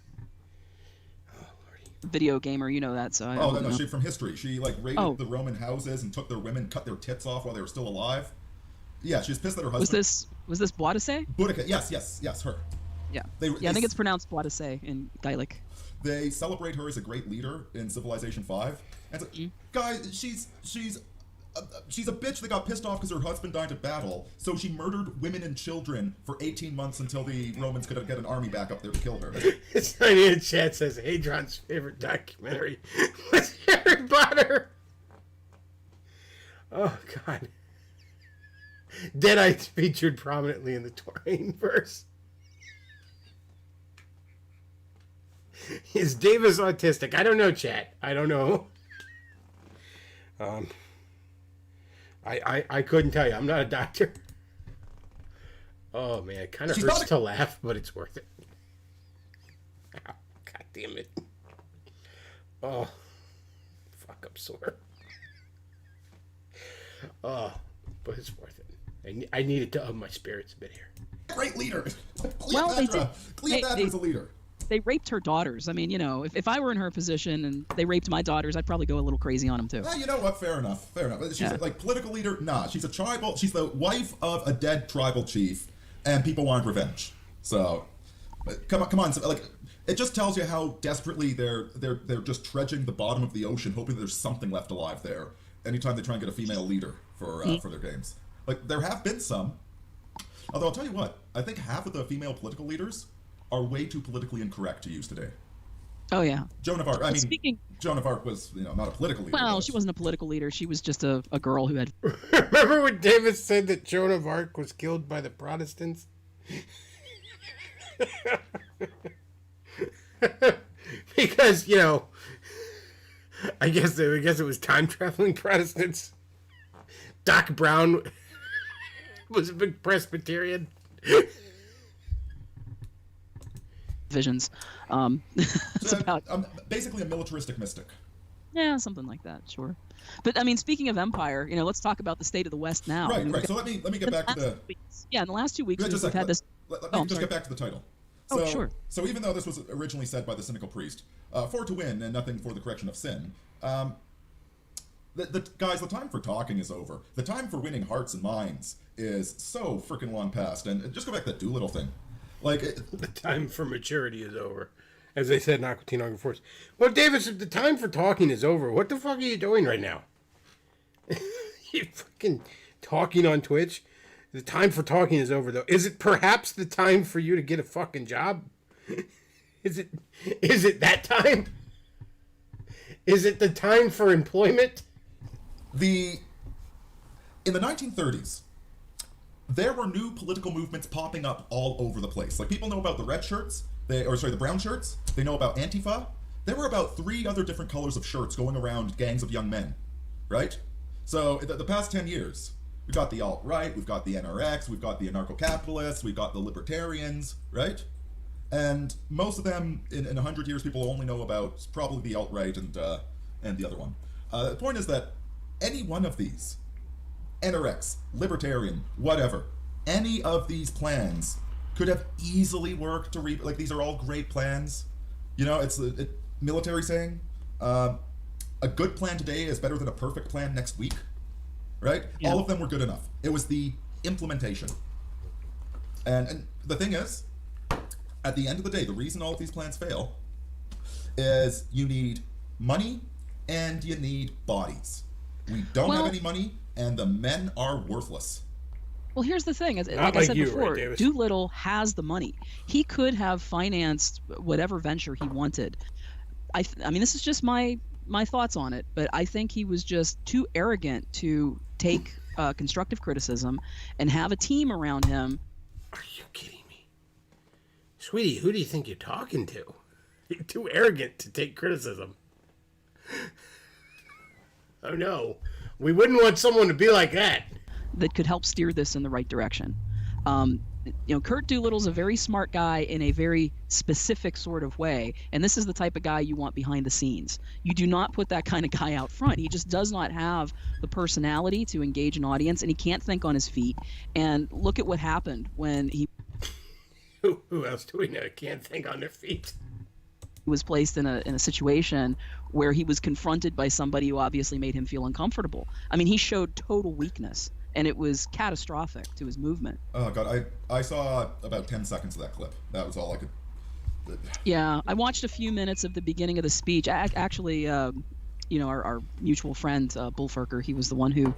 video gamer, you know that, so I Oh, don't no, know. she from history. She like raided the Roman houses and took their women, cut their tits off while they were still alive. Yeah, she's pissed at her husband. Was this Boadicea? Boudica, yes, her. Yeah. They- I think it's pronounced Boadicea in Gaelic. They celebrate her as a great leader in Civilization 5. And it's like, guys, she's a bitch that got pissed off because her husband died in battle, so she murdered women and children for 18 months until the Romans could get an army back up there to kill her. Somebody in chat says Hadron's favorite documentary was Harry Potter. Oh, God. Deadites featured prominently in the Twain verse. Is Davis autistic? I don't know, chat. I don't know. I couldn't tell you. I'm not a doctor. Oh, man. It kind of hurts to laugh, but it's worth it. Oh, God damn it. Oh. Fuck, I'm sore. Oh, but it's worth it. I needed to up my spirits a bit here. Great leader. Well, they did. Cleopatra's a leader. They raped her daughters. I mean, you know, if I were in her position and they raped my daughters, I'd probably go a little crazy on them too. You know what? Fair enough. She's like political leader. Nah, she's she's the wife of a dead tribal chief, and people want revenge. So, come on. So, like, it just tells you how desperately they're just trudging the bottom of the ocean, hoping there's something left alive there. Anytime they try and get a female leader for their games, like there have been some. Although I'll tell you what, I think half of the female political leaders are way too politically incorrect to use today. Oh yeah. Joan of Arc. Joan of Arc was, not a political leader. Well, she wasn't a political leader. She was just a girl who had. Remember when Davis said that Joan of Arc was killed by the Protestants? Because, I guess it was time traveling Protestants. Doc Brown was a big Presbyterian. Visions. It's about basically a militaristic mystic. Yeah, something like that. Sure. But I mean, speaking of empire, let's talk about the state of the West now. Right. So let me get back to the. In the last 2 weeks, we've had this. Let me just get back to the title. So, sure. So even though this was originally said by the cynical priest, for to win and nothing for the correction of sin, guys, the time for talking is over. The time for winning hearts and minds is so freaking long past. And just go back to that Doolittle thing. The time for maturity is over. As they said in Aqua Teen Hunger Force. Well, Davis, if the time for talking is over, what the fuck are you doing right now? You fucking talking on Twitch? The time for talking is over, though. Is it perhaps the time for you to get a fucking job? Is it that time? Is it the time for employment? In the 1930s, there were new political movements popping up all over the place. Like, people know about the red shirts, the brown shirts. They know about Antifa. There were about 3 other different colors of shirts going around gangs of young men, right? So, the past 10 years, we've got the alt-right, we've got the NRX, we've got the anarcho-capitalists, we've got the libertarians, right? And most of them, in 100 years, people only know about probably the alt-right and the other one. The point is that any one of these, NRX, libertarian, whatever, any of these plans could have easily worked to these are all great plans. It's a military saying, a good plan today is better than a perfect plan next week, right? Yeah. All of them were good enough. It was the implementation. And the thing is, at the end of the day, the reason all of these plans fail is you need money and you need bodies. We don't have any money, and the men are worthless. Well, here's the thing. Like I said before, right, Doolittle has the money. He could have financed whatever venture he wanted. I mean, this is just my thoughts on it, but I think he was just too arrogant to take constructive criticism and have a team around him. Are you kidding me? Sweetie, who do you think you're talking to? You're too arrogant to take criticism. Oh, no. We wouldn't want someone to be like that. That could help steer this in the right direction. Curt Doolittle's a very smart guy in a very specific sort of way, and this is the type of guy you want behind the scenes. You do not put that kind of guy out front. He just does not have the personality to engage an audience, and he can't think on his feet. And look at what happened when he Who else do we know can't think on their feet? was placed in a situation where he was confronted by somebody who obviously made him feel uncomfortable. I mean, he showed total weakness, and it was catastrophic to his movement. Oh God, I saw about 10 seconds of that clip. That was all I could. Yeah, I watched a few minutes of the beginning of the speech. Actually, our mutual friend Bullfurker, he was the one who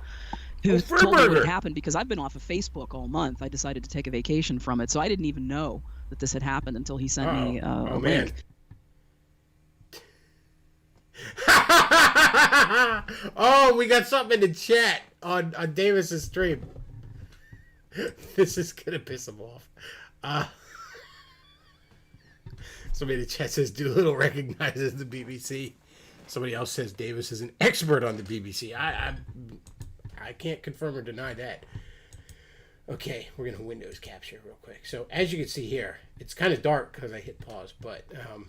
told me what had happened, because I've been off of Facebook all month. I decided to take a vacation from it, so I didn't even know that this had happened until he sent me a link. Oh, we got something in the chat on Davis's stream. This is gonna piss him off. Somebody in the chat says Doolittle recognizes the BBC. Somebody else says Davis is an expert on the BBC. I can't confirm or deny that. Okay, we're gonna Windows capture real quick. So as you can see here, it's kind of dark because I hit pause, but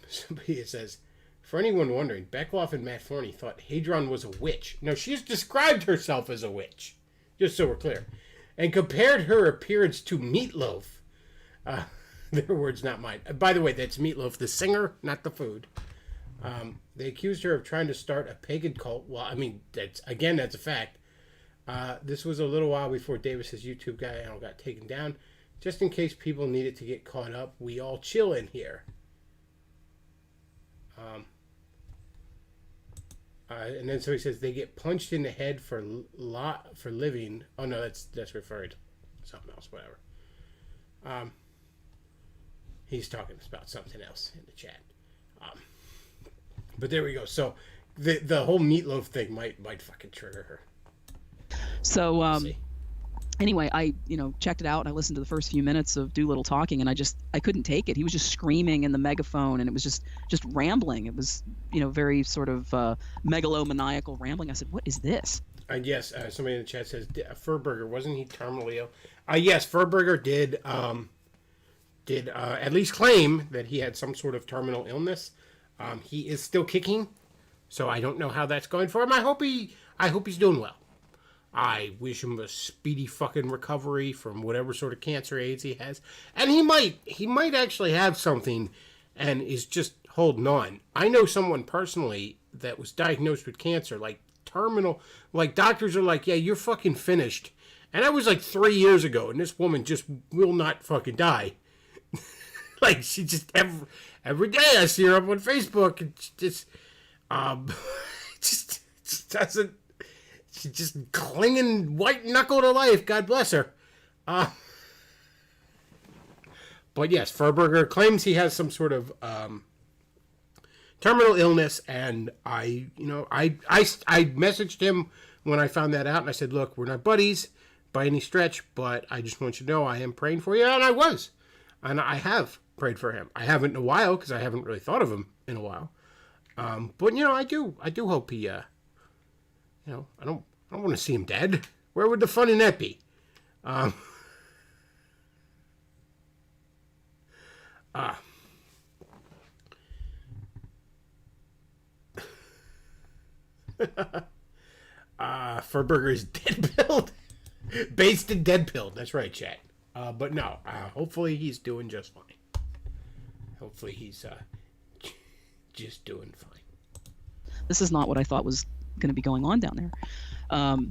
somebody says, for anyone wondering, Beckloff and Matt Forney thought Hadron was a witch. No, she's described herself as a witch, just so we're clear, and compared her appearance to Meatloaf. Their words, not mine. By the way, that's Meatloaf, the singer, not the food. They accused her of trying to start a pagan cult. Well, I mean, that's a fact. This was a little while before Davis's YouTube channel got taken down. Just in case people needed to get caught up, we all chill in here. And then so he says they get punched in the head for living. Oh no, that's referring to something else. Whatever. He's talking about something else in the chat. But there we go. So the whole Meatloaf thing might fucking trigger her. So anyway, I checked it out, and I listened to the first few minutes of Doolittle talking, and I couldn't take it. He was just screaming in the megaphone, and it was just rambling. It was very sort of megalomaniacal rambling. I said, what is this? Yes, somebody in the chat says Furburger, wasn't he terminally ill? Yes, Furburger did at least claim that he had some sort of terminal illness. He is still kicking, so I don't know how that's going for him. I hope he's doing well. I wish him a speedy fucking recovery from whatever sort of cancer AIDS he has. And he might actually have something and is just holding on. I know someone personally that was diagnosed with cancer, like terminal, like doctors are like, yeah, you're fucking finished. And that was like 3 years ago, and this woman just will not fucking die. Like, she just, every day I see her up on Facebook, and she just doesn't, she's just clinging white knuckle to life. God bless her. But yes, Furburger claims he has some sort of terminal illness, and I messaged him when I found that out, and I said, look, we're not buddies by any stretch, but I just want you to know I am praying for you, and I was. And I have prayed for him. I haven't in a while, because I haven't really thought of him in a while. But, I do hope he, I don't want to see him dead. Where would the fun in that be? Furburger is dead-pilled. Based and dead-pilled. That's right, chat. But no, hopefully he's doing just fine. Hopefully he's just doing fine. This is not what I thought was going to be going on down there.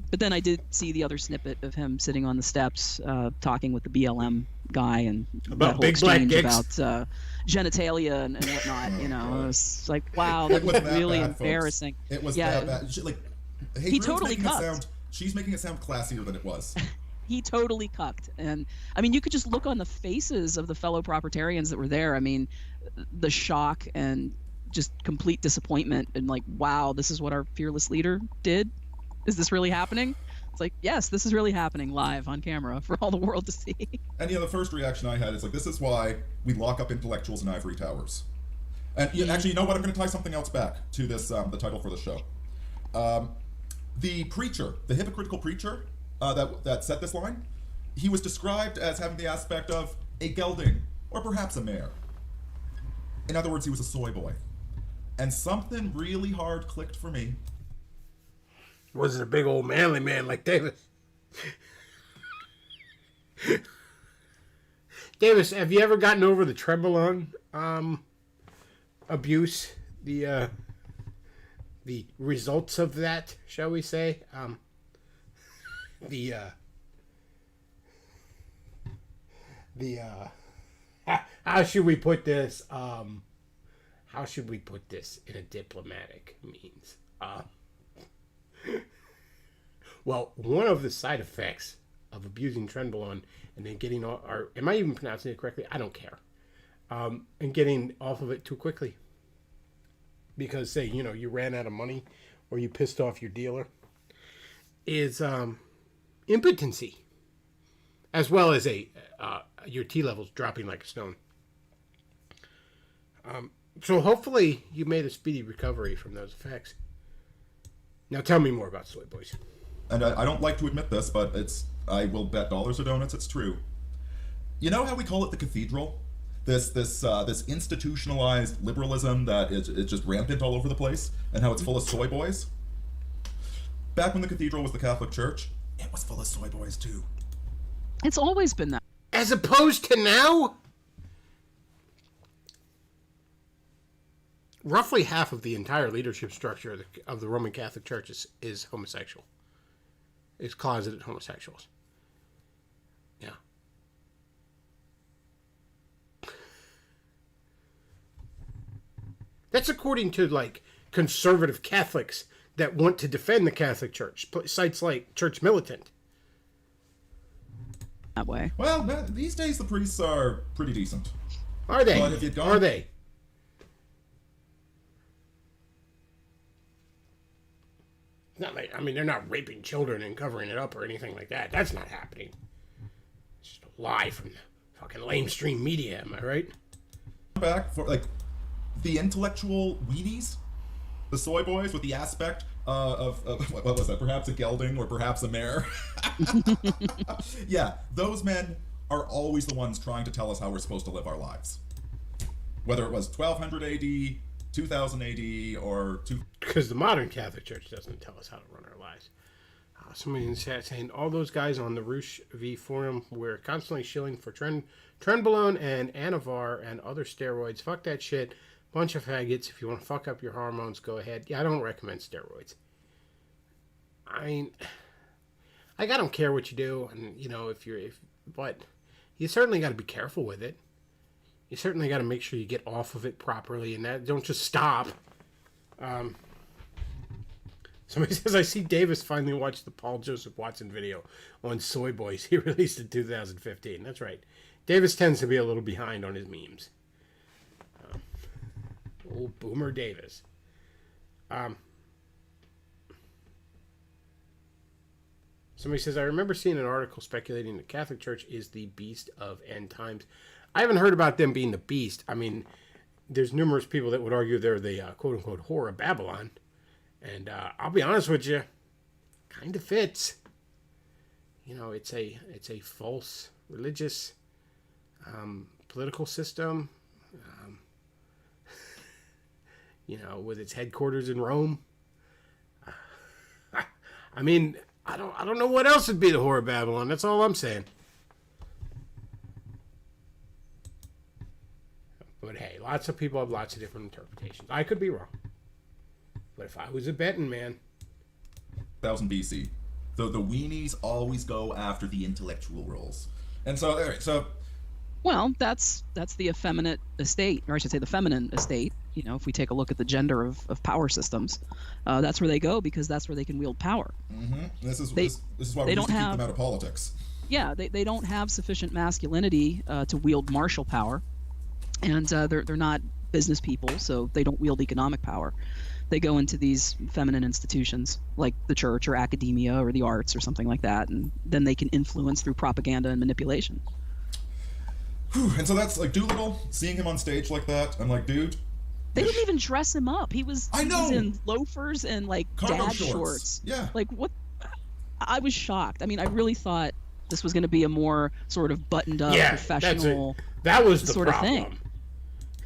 But then I did see the other snippet of him sitting on the steps talking with the BLM guy, and about that whole big black exchange dicks. about genitalia and whatnot. It was like, wow, that was really bad, embarrassing. Folks. It was yeah, that bad. Like, he totally cucked. She's making it sound classier than it was. He totally cucked. And I mean, you could just look on the faces of the fellow proprietarians that were there. I mean, the shock and just complete disappointment, and like, wow, this is what our fearless leader did? Is this really happening? It's like, yes, this is really happening live on camera for all the world to see. And the first reaction I had is like, this is why we lock up intellectuals in ivory towers. And actually, you know what? I'm going to tie something else back to this, the title for the show. The preacher, the hypocritical preacher that set this line, he was described as having the aspect of a gelding, or perhaps a mare. In other words, he was a soy boy. And something really hard clicked for me. Wasn't a big old manly man like Davis. Davis, have you ever gotten over the Trenbolone abuse? The results of that, shall we say? How should we put this? How should we put this in a diplomatic means? Well, one of the side effects of abusing Trenbolone and then getting off, or am I even pronouncing it correctly? I don't care. And getting off of it too quickly. Because, say, you ran out of money or you pissed off your dealer, is impotency. As well as your T levels dropping like a stone. So hopefully you made a speedy recovery from those effects. Now tell me more about soy boys. And I don't like to admit this, but I will bet dollars or donuts it's true. You know how we call it the cathedral? This institutionalized liberalism that is just rampant all over the place, and how it's full of soy boys? Back when the cathedral was the Catholic Church, it was full of soy boys too. It's always been that. As opposed to now? Roughly half of the entire leadership structure of the Roman Catholic Church is homosexual. It's closeted homosexuals. Yeah. That's according to, conservative Catholics that want to defend the Catholic Church. Sites like Church Militant. That way. Well, these days the priests are pretty decent. Are they? But if you'd gone- Are they? Not like, they're not raping children and covering it up or anything like that. That's not happening. It's just a lie from the fucking lamestream media, am I right? Back for, the intellectual weenies, the soy boys with the aspect of what was that? Perhaps a gelding or perhaps a mare. Yeah, those men are always the ones trying to tell us how we're supposed to live our lives. Whether it was 1200 AD, 2000 AD, or because the modern Catholic Church doesn't tell us how to run our lives. Somebody in the chat saying all those guys on the Roosh V forum were constantly shilling for Trenbolone and Anavar and other steroids. Fuck that shit. Bunch of faggots. If you want to fuck up your hormones, go ahead. Yeah, I don't recommend steroids. I don't care what you do, and but you certainly got to be careful with it. You certainly got to make sure you get off of it properly, and that don't just stop. Somebody says, I see Davis finally watched the Paul Joseph Watson video on soy boys he released in 2015. That's right. Davis tends to be a little behind on his memes. Old Boomer Davis. Somebody says, I remember seeing an article speculating the Catholic Church is the beast of end times. I haven't heard about them being the beast. There's numerous people that would argue they're the quote-unquote whore of Babylon. And I'll be honest with you, kind of fits. It's a false religious political system, with its headquarters in Rome. I don't know what else would be the whore of Babylon. That's all I'm saying. But hey, lots of people have lots of different interpretations. I could be wrong. But if I was a betting man... 1000 BC. The weenies always go after the intellectual roles. And so, all right, so... Well, that's the effeminate estate, or I should say the feminine estate. If we take a look at the gender of power systems, that's where they go because that's where they can wield power. Mm-hmm. This is why we used to keep them out of politics. Yeah, they don't have sufficient masculinity to wield martial power, and they're not business people, so they don't wield economic power. They go into these feminine institutions like the church or academia or the arts or something like that, and then they can influence through propaganda and manipulation. And so that's like Doolittle, seeing him on stage like that, I'm like, dude. They didn't even dress him up. He was in loafers and cargo dad shorts. Yeah. Like what? I was shocked. I really thought This was going to be a more sort of buttoned up, professional that was the sort problem. of thing.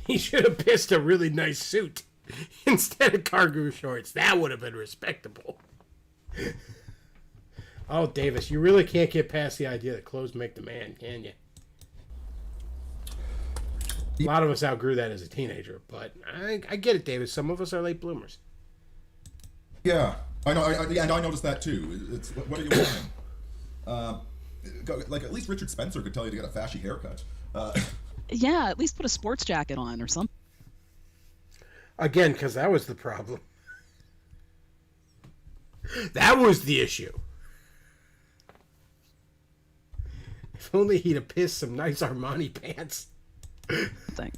He should have pissed a really nice suit instead of cargo shorts. That would have been respectable. Oh, Davis, you really can't get past the idea that clothes make the man, can you? A lot of us outgrew that as a teenager, but I get it, Davis. Some of us are late bloomers. Yeah, I know, and I noticed that too. It's what are you wearing? Like at least Richard Spencer could tell you to get a fashy haircut. Yeah, at least put a sports jacket on or something. Again, because that was the problem. That was the issue. If only he'd have pissed some nice Armani pants. But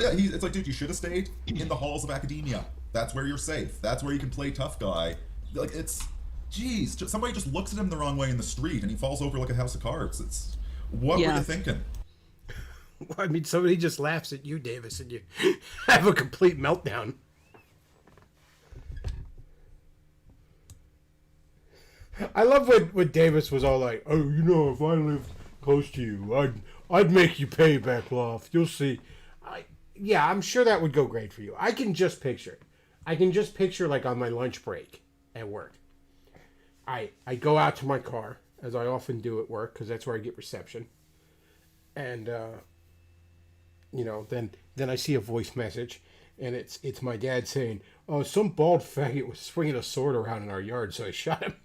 yeah, it's like, dude, you should have stayed in the halls of academia. That's where you're safe. That's where you can play tough guy. Like, it's, geez, somebody just looks at him the wrong way in the street and he falls over like a house of cards. It's, what were you thinking? Well, I mean, somebody just laughs at you, Davis, and you have a complete meltdown. I love when Davis was all like, "Oh, you know, if I lived close to you, I'd make you pay back off. You'll see." Yeah, I'm sure that would go great for you. I can just picture it. I can just picture, like, on my lunch break at work. I go out to my car, as I often do at work, because that's where I get reception. And, you know, then I see a voice message, and it's my dad saying, "Oh, some bald faggot was swinging a sword around in our yard, so I shot him."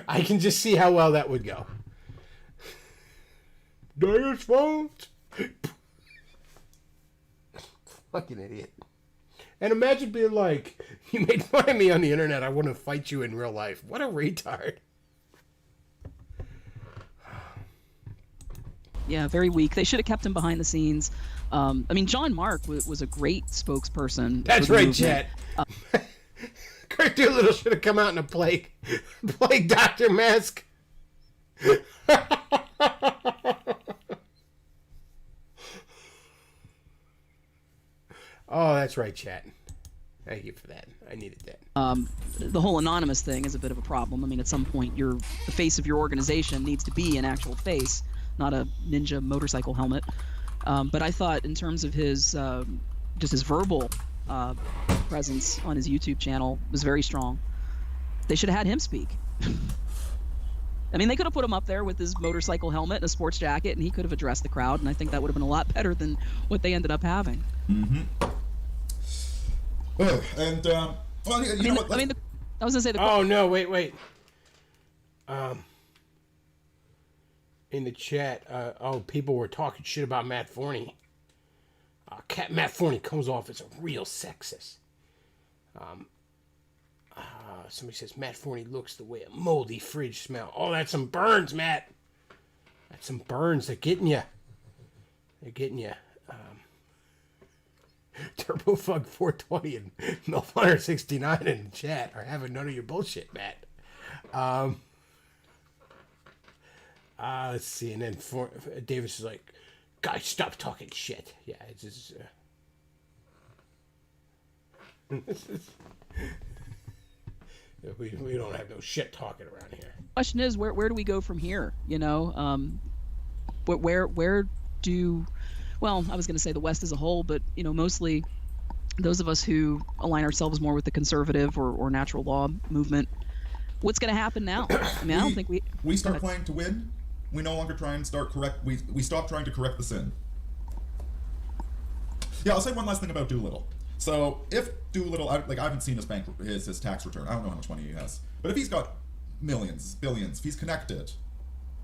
I can just see how well that would go. Dad's fault. Fucking idiot. And imagine being like, "You made fun of me on the internet, I want to fight you in real life." What a retard. Yeah, very weak. They should have kept him behind the scenes. I mean, John Mark was a great spokesperson. That's right, Chet. Curt Doolittle should have come out in a plague Dr. Mask. Oh, that's right, Chet. Thank you for that. I needed that. The whole anonymous thing is a bit of a problem. I mean, at some point, the face of your organization needs to be an actual face, not a ninja motorcycle helmet. But I thought, in terms of his just his verbal presence on his YouTube channel, was very strong. They should have had him speak. I mean, they could have put him up there with his motorcycle helmet and a sports jacket, and he could have addressed the crowd, and I think that would have been a lot better than what they ended up having. Mm-hmm. And, well, you know what? I was going to say Oh, no, wait. In the chat, people were talking shit about Matt Forney. Matt Forney comes off as a real sexist. Somebody says Matt Forney looks the way a moldy fridge smell. Oh, that's some burns, Matt. That's some burns. They're getting you. TurboFug 420 and MILF 69 in the chat are having none of your bullshit, Matt. Let's see, and then Davis is like, "Guys, stop talking shit." Yeah, it's just. We don't have no shit talking around here. Question is, where do we go from here? You know, where do, well, I was going to say the West as a whole, but you know, mostly those of us who align ourselves more with the conservative or natural law movement. What's going to happen now? I mean, I don't think we start playing to win. We no longer try and we stop trying to correct the sin. Yeah, I'll say one last thing about Doolittle. So if Doolittle, I haven't seen his his tax return. I don't know how much money he has. But if he's got millions, billions, if he's connected,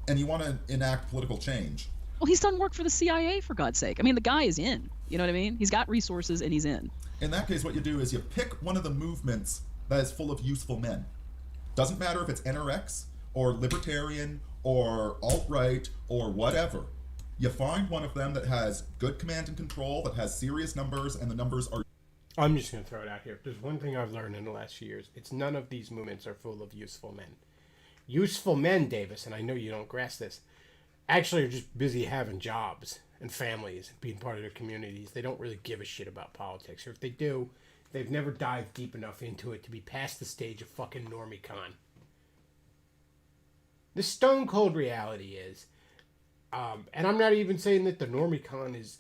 and you want to enact political change. Well, he's done work for the CIA, for God's sake. I mean, the guy is in. You know what I mean? He's got resources and he's in. In that case, what you do is you pick one of the movements that is full of useful men. Doesn't matter if it's NRX or libertarian or alt-right or whatever. You find one of them that has good command and control, that has serious numbers, and the numbers are... I'm just going to throw it out here. There's one thing I've learned in the last few years. It's none of these movements are full of useful men. Useful men, Davis, and I know you don't grasp this, actually are just busy having jobs and families and being part of their communities. They don't really give a shit about politics. Or if they do, They've never dived deep enough into it to be past the stage of fucking NormieCon. The stone cold reality is, and I'm not even saying that the NormieCon is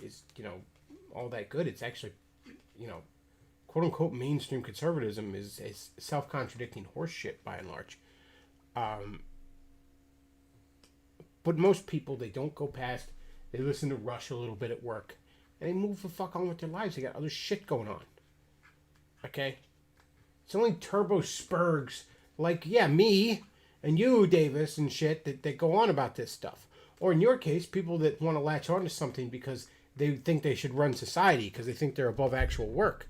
all that good. It's actually, quote unquote mainstream conservatism is self-contradicting horseshit by and large. But most people, they don't go past, they listen to Rush a little bit at work, and they move the fuck on with their lives. They got other shit going on. Okay? It's only turbo spurgs like, me and you, Davis, and shit that go on about this stuff. Or in your case, people that want to latch on to something because they think they should run society because they think they're above actual work.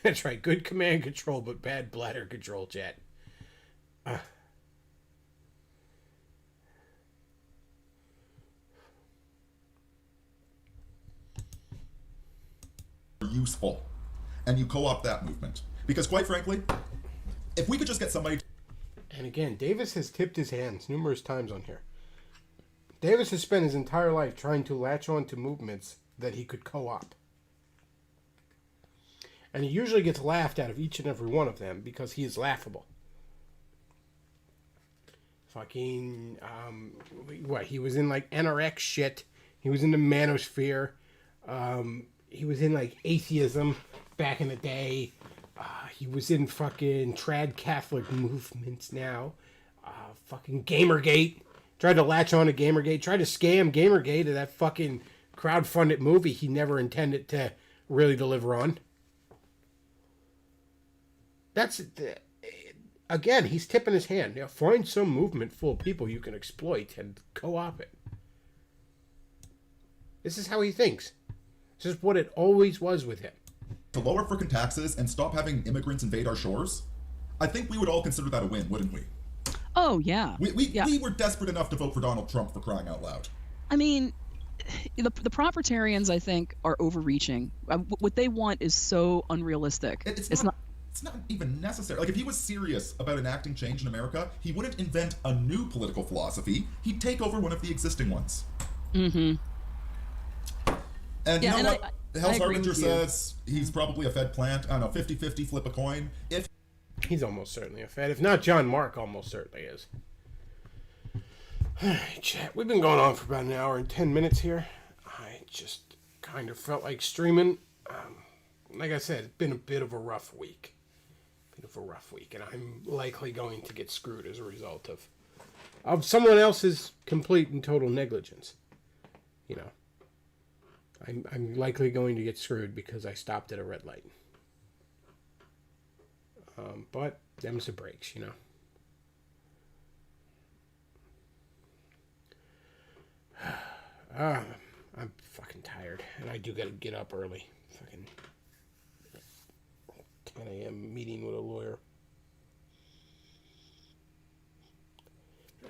That's right. Good command control, but bad bladder control, chat. Useful. And you co-opt that movement. Because quite frankly, if we could just get somebody... And again, Davis has tipped his hands numerous times on here. Davis has spent his entire life trying to latch on to movements that he could co-opt. And he usually gets laughed out of each and every one of them because he is laughable. Fucking, he was in like NRX shit. He was in the manosphere. He was in like atheism back in the day. He was in fucking trad Catholic movements now. Fucking Gamergate. Tried to latch on to Gamergate. Tried to scam Gamergate to that fucking crowdfunded movie he never intended to really deliver on. That's... Again, he's tipping his hand. Now, find some movement full of people you can exploit and co-op it. This is how he thinks. This is what it always was with him. To lower frickin' taxes and stop having immigrants invade our shores, I think we would all consider that a win, wouldn't we? Oh, yeah. We were desperate enough to vote for Donald Trump, for crying out loud. I mean, the propertarians, I think, are overreaching. What they want is so unrealistic. It's not even necessary. Like, if he was serious about enacting change in America, he wouldn't invent a new political philosophy. He'd take over one of the existing ones. Mm-hmm. And you know what? Hell's Harbinger says he's probably a Fed plant. I don't know, 50-50, flip a coin. He's almost certainly a Fed. If not, John Mark almost certainly is. All right, chat. We've been going on for about an hour and 10 minutes here. I just kind of felt like streaming. Like I said, it's been a bit of a rough week. And I'm likely going to get screwed as a result of someone else's complete and total negligence. I'm likely going to get screwed because I stopped at a red light. But them's the breaks, I'm fucking tired, and I do gotta get up early. Fucking 10 a.m. meeting with a lawyer.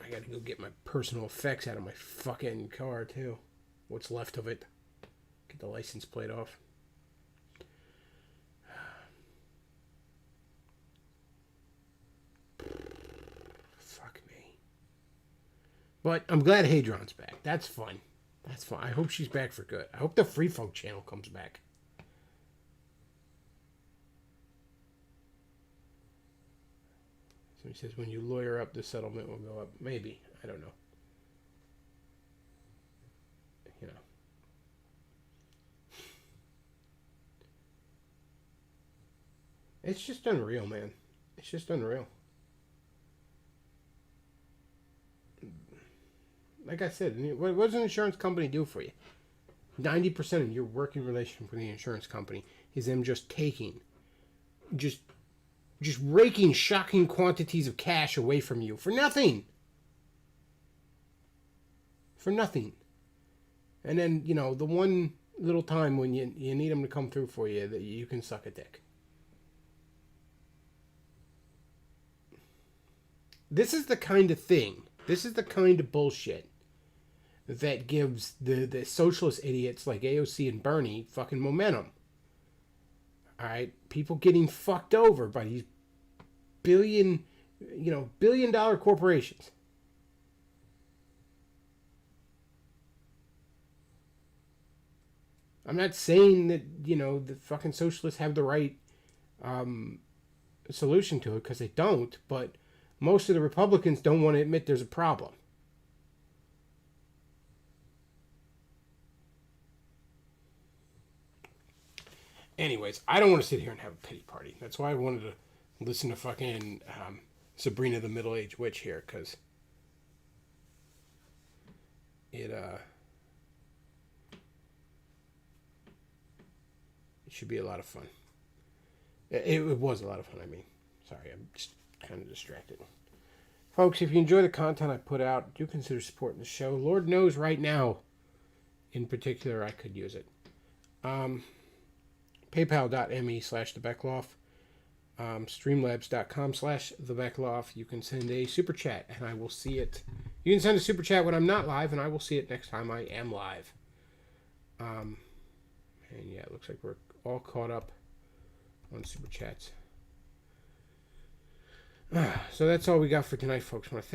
I gotta go get my personal effects out of my fucking car, too. What's left of it. Get the license plate off. Fuck me. But I'm glad Hadron's back. That's fun. I hope she's back for good. I hope the Free Folk channel comes back. So he says, when you lawyer up, the settlement will go up. Maybe. I don't know. It's just unreal, man. It's just unreal. Like I said, what does an insurance company do for you? 90% of your working relationship with the insurance company is them just taking, just raking shocking quantities of cash away from you for nothing. For nothing. And then, the one little time when you need them to come through for you, that you can suck a dick. This is the kind of thing, this is the kind of bullshit that gives the socialist idiots like AOC and Bernie fucking momentum. Alright? People getting fucked over by these billion-dollar corporations. I'm not saying that, the fucking socialists have the right solution to it, because they don't, but most of the Republicans don't want to admit there's a problem. Anyways, I don't want to sit here and have a pity party. That's why I wanted to listen to fucking Sabrina the Middle-Aged Witch here, because it should be a lot of fun. It was a lot of fun, I mean. Sorry, I'm just kind of distracted. Folks, if you enjoy the content I put out, do consider supporting the show. Lord knows right now, in particular, I could use it. PayPal.me/TheBeckloff. Streamlabs.com/TheBeckloff. You can send a super chat, and I will see it. You can send a super chat when I'm not live, and I will see it next time I am live. And yeah, it looks like we're all caught up on super chats. So that's all we got for tonight, folks. I want to